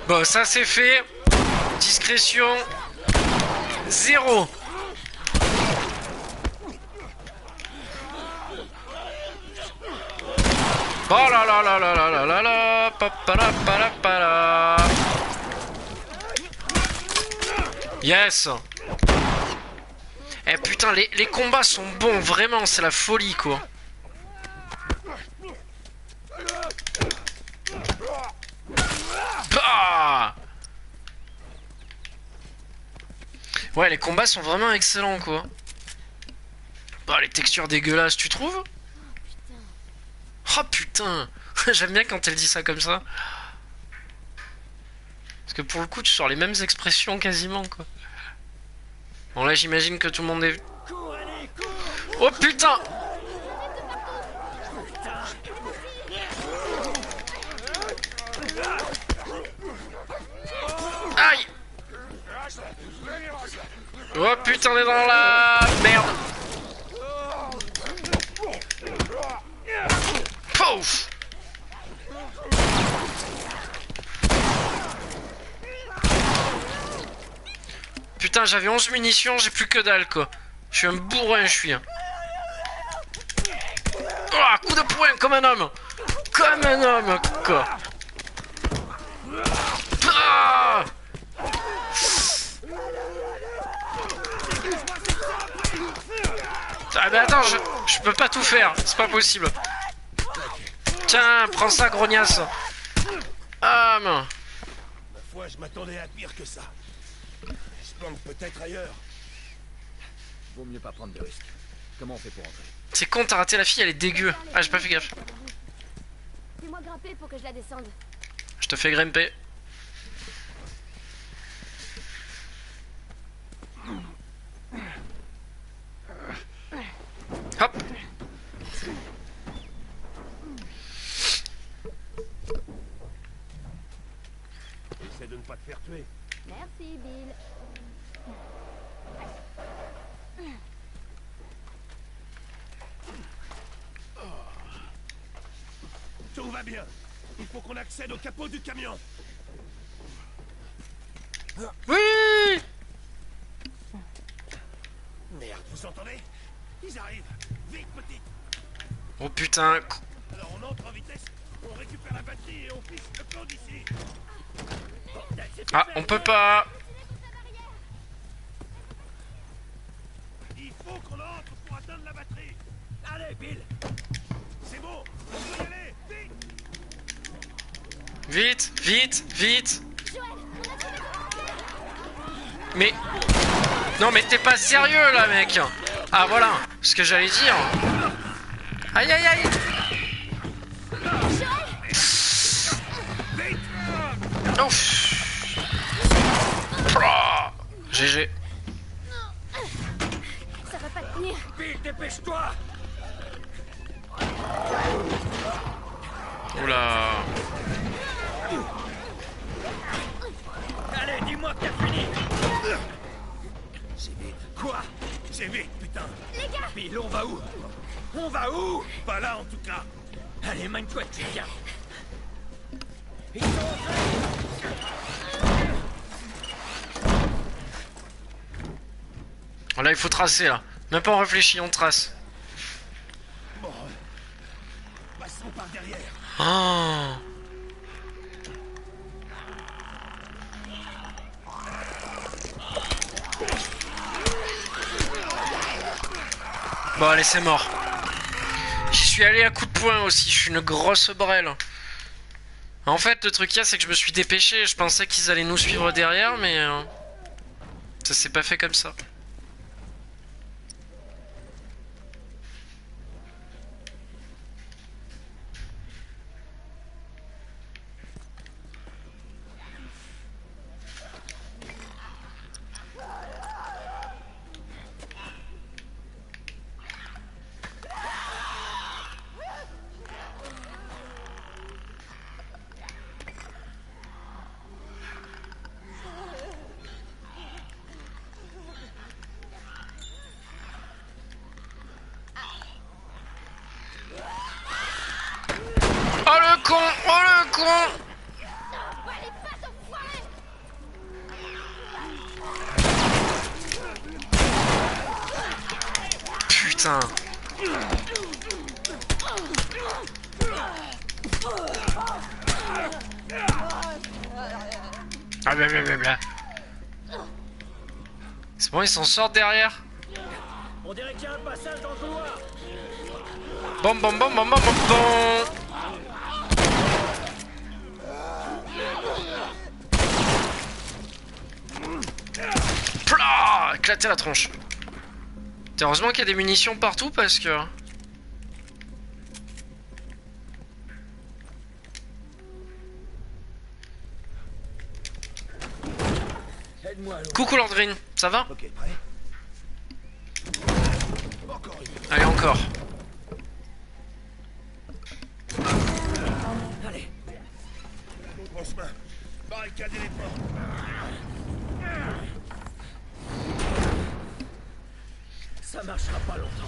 Bon, ça c'est fait. Discrétion. 0. Oh là là là là là là là là, papalapalapala. Yes. Eh putain, les combats sont bons, vraiment, c'est la folie quoi. Bah ouais, les combats sont vraiment excellents quoi. Bah les textures dégueulasses, tu trouves? Oh putain. J'aime bien quand elle dit ça comme ça. Parce que pour le coup tu sors les mêmes expressions quasiment quoi. Bon là j'imagine que tout le monde est... Oh putain. Aïe. Oh putain on est dans la merde. Pouf. Putain j'avais 11 munitions, j'ai plus que dalle quoi. Je suis un bourrin, je suis. Oh, coup de poing comme un homme. Comme un homme quoi. Ah, ah mais attends, je peux pas tout faire, c'est pas possible. Tiens, prends ça grognasse. Ah mais... Ma foi, je m'attendais à pire que ça. Je planque peut-être ailleurs. Vaut mieux pas prendre de risques. Comment on fait pour entrer? C'est con, t'as raté la fille, elle est dégueu. Ah j'ai pas fait gaffe. Fais-moi grimper pour que je la descende. Je te fais grimper. Hop. Essaie de ne pas te faire tuer. Merci, Bill. Tout va bien. Il faut qu'on accède au capot du camion. Oui. Merde, vous entendez? Ils arrivent. Vite, petite. Oh putain. Alors on entre en vitesse, on récupère la batterie et on fiche le plan d'ici. Ah, on peut pas. Il faut qu'on entre pour atteindre la batterie. Allez, Bill. C'est bon, on peut y aller. Vite. Vite, vite, vite. Mais... Non mais t'es pas sérieux là mec. Ah voilà, ce que j'allais dire. Aïe aïe aïe. Ouf. GG. Ça va pas tenir. Bill, dépêche-toi. Oula. Allez, dis-moi que t'as fini. C'est vite. Quoi? C'est vite, putain. Les gars! Bill, on va où? On va où? Pas là en tout cas. Allez, mène-toi, tu viens. Là il faut tracer là. Même pas on réfléchit, on trace. Bon. Passons par derrière. Oh. Bon allez c'est mort. J'y suis allé à coup de poing aussi, je suis une grosse brêle. En fait le truc qu'il y a c'est que je me suis dépêché, je pensais qu'ils allaient nous suivre derrière mais ça s'est pas fait comme ça. Oh le con! Oh le con! Putain! Ah blablabla. C'est bon, ils s'en sortent derrière. On dirait qu'il y a un passage dans le couloir. Bom bom bom bom bom bom bom. Plah, éclater la tronche. Heureusement qu'il y a des munitions partout parce que... Aide-moi à l'eau. Coucou Lord Green, ça va? Ok, prêt? Encore une. Allez, encore. Allez, L'autre chemin. Barricadez les portes. ça marchera pas longtemps.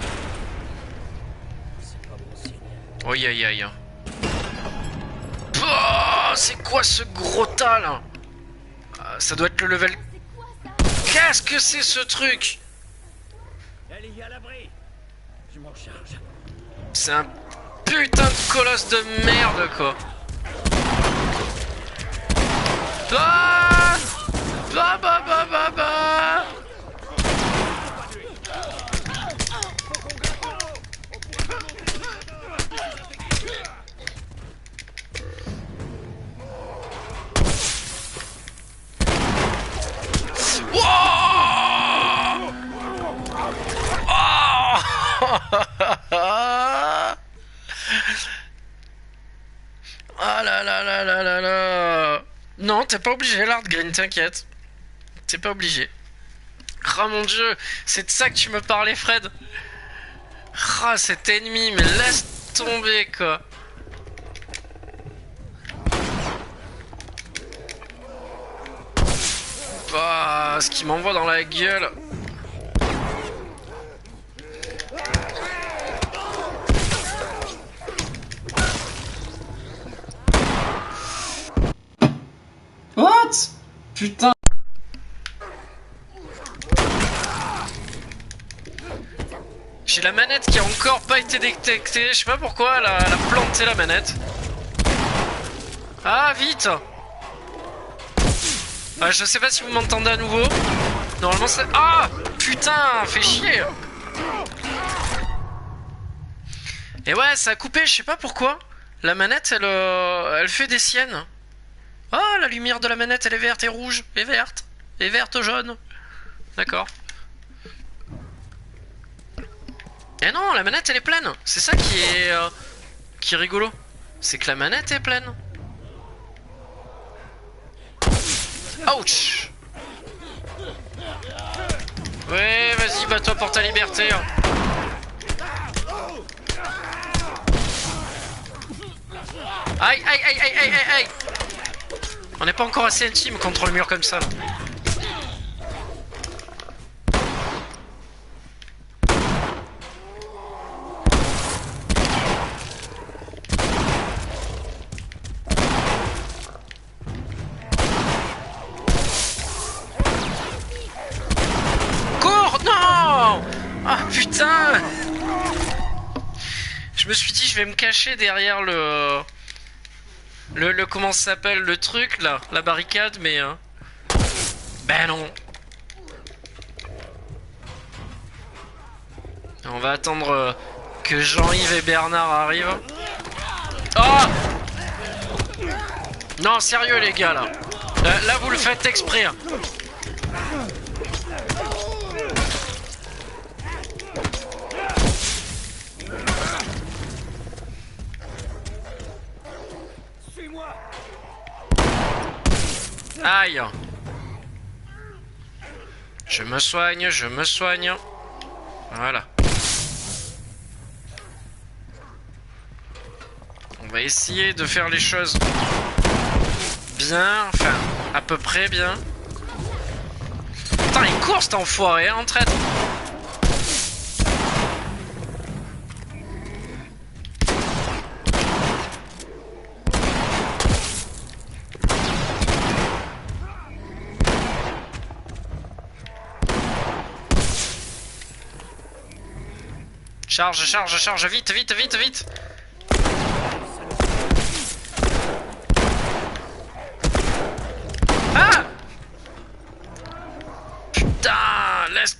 C'est pas bon signe. Aïe aïe aïe. Oh, c'est quoi ce gros tas là? Ça doit être le level... Qu'est-ce que c'est ce truc? Elle y est à l'abri. Je m'en charge. C'est un putain de colosse de merde quoi. Ah bah bah bah bah bah. Ah là là là là là là. Non, t'es pas obligé, Lord Green, t'inquiète. T'es pas obligé. Oh mon dieu, c'est de ça que tu me parlais, Fred. Ah, cet ennemi, mais laisse tomber, quoi. Ah, ce qui m'envoie dans la gueule. What? Putain. J'ai la manette qui a encore pas été détectée. Je sais pas pourquoi elle a planté la manette. Ah, vite. Ah, je sais pas si vous m'entendez à nouveau. Normalement ça... Ah, putain, fait chier. Et ouais, ça a coupé, je sais pas pourquoi. La manette, elle fait des siennes. Ah, la lumière de la manette, elle est verte et rouge, et verte, jaune. D'accord. Eh non, la manette, elle est pleine. C'est ça qui est rigolo. C'est que la manette est pleine. Ouch. Ouais, vas-y, bats-toi pour ta liberté. Aïe, aïe, aïe, aïe, aïe, aïe, aïe. On n'est pas encore assez intime contre le mur comme ça. Cours! Non! Ah putain! Je me suis dit je vais me cacher derrière le comment ça s'appelle le truc là, la barricade, mais ben non. On va attendre que Jean-Yves et Bernard arrivent. Oh! Non, sérieux les gars là. Là vous le faites exprès. Aïe. Je me soigne, je me soigne. Voilà. On va essayer de faire les choses bien, enfin, à peu près bien. Putain, il court cet enfoiré, hein, en traître. Charge, charge, charge, vite, vite, vite, vite.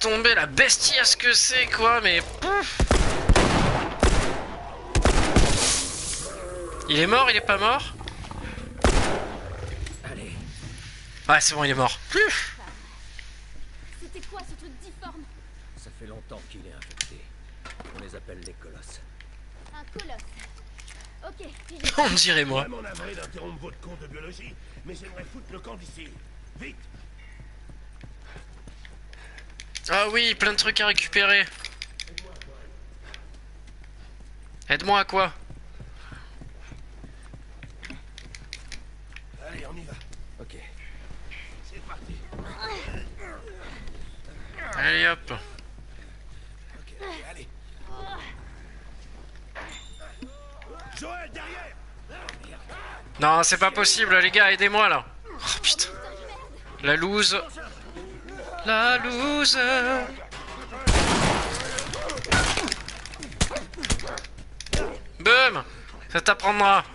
tomber la bestiasse que c'est, quoi, mais... Il est mort, il est pas mort? Allez. Ouais, c'est bon, il est mort. C'était quoi ce truc difforme? Ça fait longtemps qu'il est infecté. On les appelle les colosses. Un colosse. Ok, On dirait moi. Vraiment navré d'interrompre votre cours de biologie, mais j'aimerais foutre le camp d'ici. Vite! Ah oui, plein de trucs à récupérer. Aide-moi à quoi? Allez, on y va. Ok. C'est parti. Allez hop. Ok, allez. Joël, derrière! Non, c'est pas possible, les gars, aidez-moi là. Oh putain. La loose. La loose. Boum. Ça t'apprendra.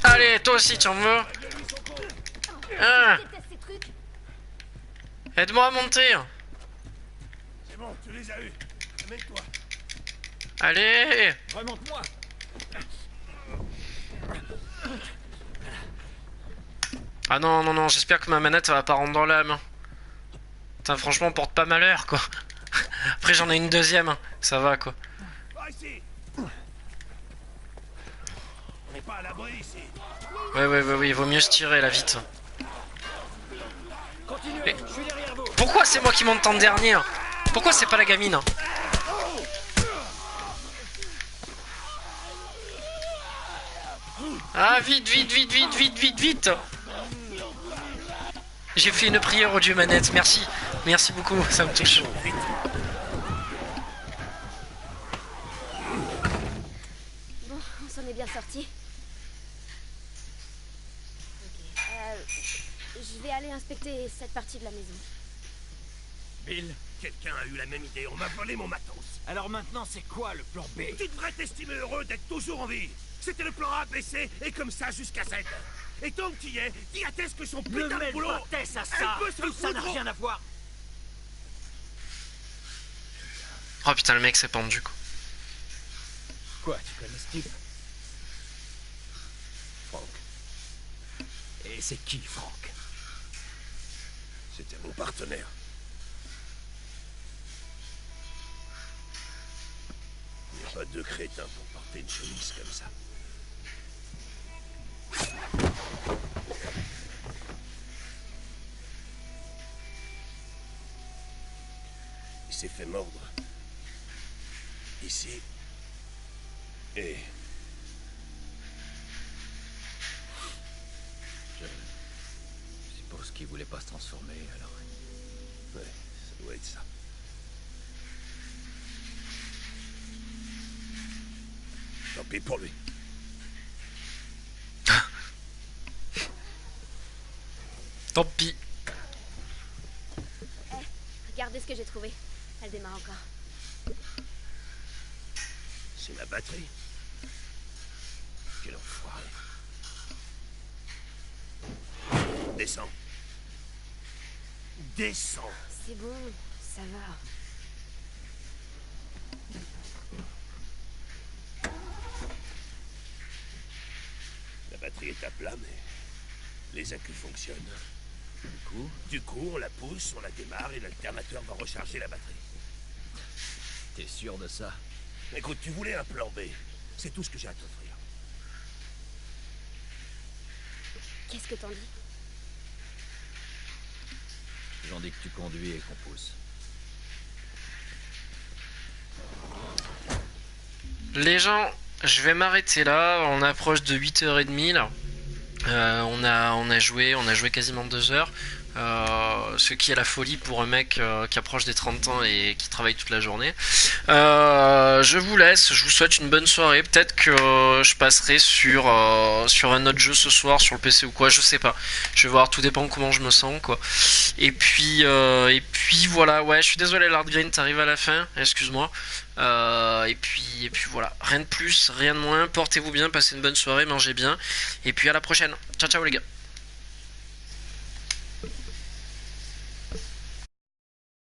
Allez, toi aussi, tu en veux? Hein. déteste ces trucs. Aide-moi à monter. C'est bon, tu les as eus. Amène-toi. Allez. Remonte-moi. Ah non, non, non, j'espère que ma manette va pas rendre dans l'âme. Putain, franchement, on porte pas malheur, quoi. Après, j'en ai une deuxième, ça va, quoi. Pas ici. On n'est pas à l'abri ici. Ouais, il vaut mieux se tirer, là, vite. Continuez, je suis derrière vous. Pourquoi c'est moi qui monte en dernier? Pourquoi c'est pas la gamine? Ah, vite, vite, vite, vite, vite, vite, vite. J'ai fait une prière au dieu manette, merci. Merci beaucoup, ça me touche. Bon, on s'en est bien sorti. Ok. Je vais aller inspecter cette partie de la maison. Bill, Quelqu'un a eu la même idée. On m'a volé mon matos. alors maintenant c'est quoi le plan B? Tu devrais t'estimer heureux d'être toujours en vie. C'était le plan A, B, C, et comme ça jusqu'à Z. Et tant que tu y es, dis à Tess que son Ne putain de mêle boulot... pas Tess à ça. Elle peut se Tout ça n'a foutre. rien à voir. Oh putain, le mec s'est pendu, quoi. Quoi, tu connais Steve? Franck, Et c'est qui, Franck? c'était mon partenaire. Il n'y a pas deux crétins pour porter une chemise comme ça. Il s'est fait mordre. Ici. Et... Je suppose qu'il voulait pas se transformer, alors. ouais, ça doit être ça. Tant pis pour lui. Tant pis. Regardez ce que j'ai trouvé. Elle démarre encore. C'est ma batterie. Quel enfoiré. Descends. Descends. C'est bon, ça va. La batterie est à plat, mais les accus fonctionnent. Du coup, on la pousse, on la démarre et l'alternateur va recharger la batterie. T'es sûr de ça? Écoute, tu voulais un plan B. C'est tout ce que j'ai à t'offrir. Qu'est-ce que t'en dis? J'en dis que tu conduis et qu'on pousse. Les gens, je vais m'arrêter là. On approche de 8h30 là. On a joué quasiment 2 heures. Ce qui est la folie pour un mec qui approche des 30 ans et qui travaille toute la journée. Je vous laisse, je vous souhaite une bonne soirée. Peut-être que je passerai sur un autre jeu ce soir sur le PC ou quoi, je sais pas. Je vais voir, tout dépend comment je me sens, quoi. Et puis voilà, ouais, je suis désolé, l'Hard Green, t'arrives à la fin, excuse-moi. Et puis voilà, rien de plus, rien de moins. Portez-vous bien, passez une bonne soirée, mangez bien. Et puis à la prochaine. Ciao ciao les gars.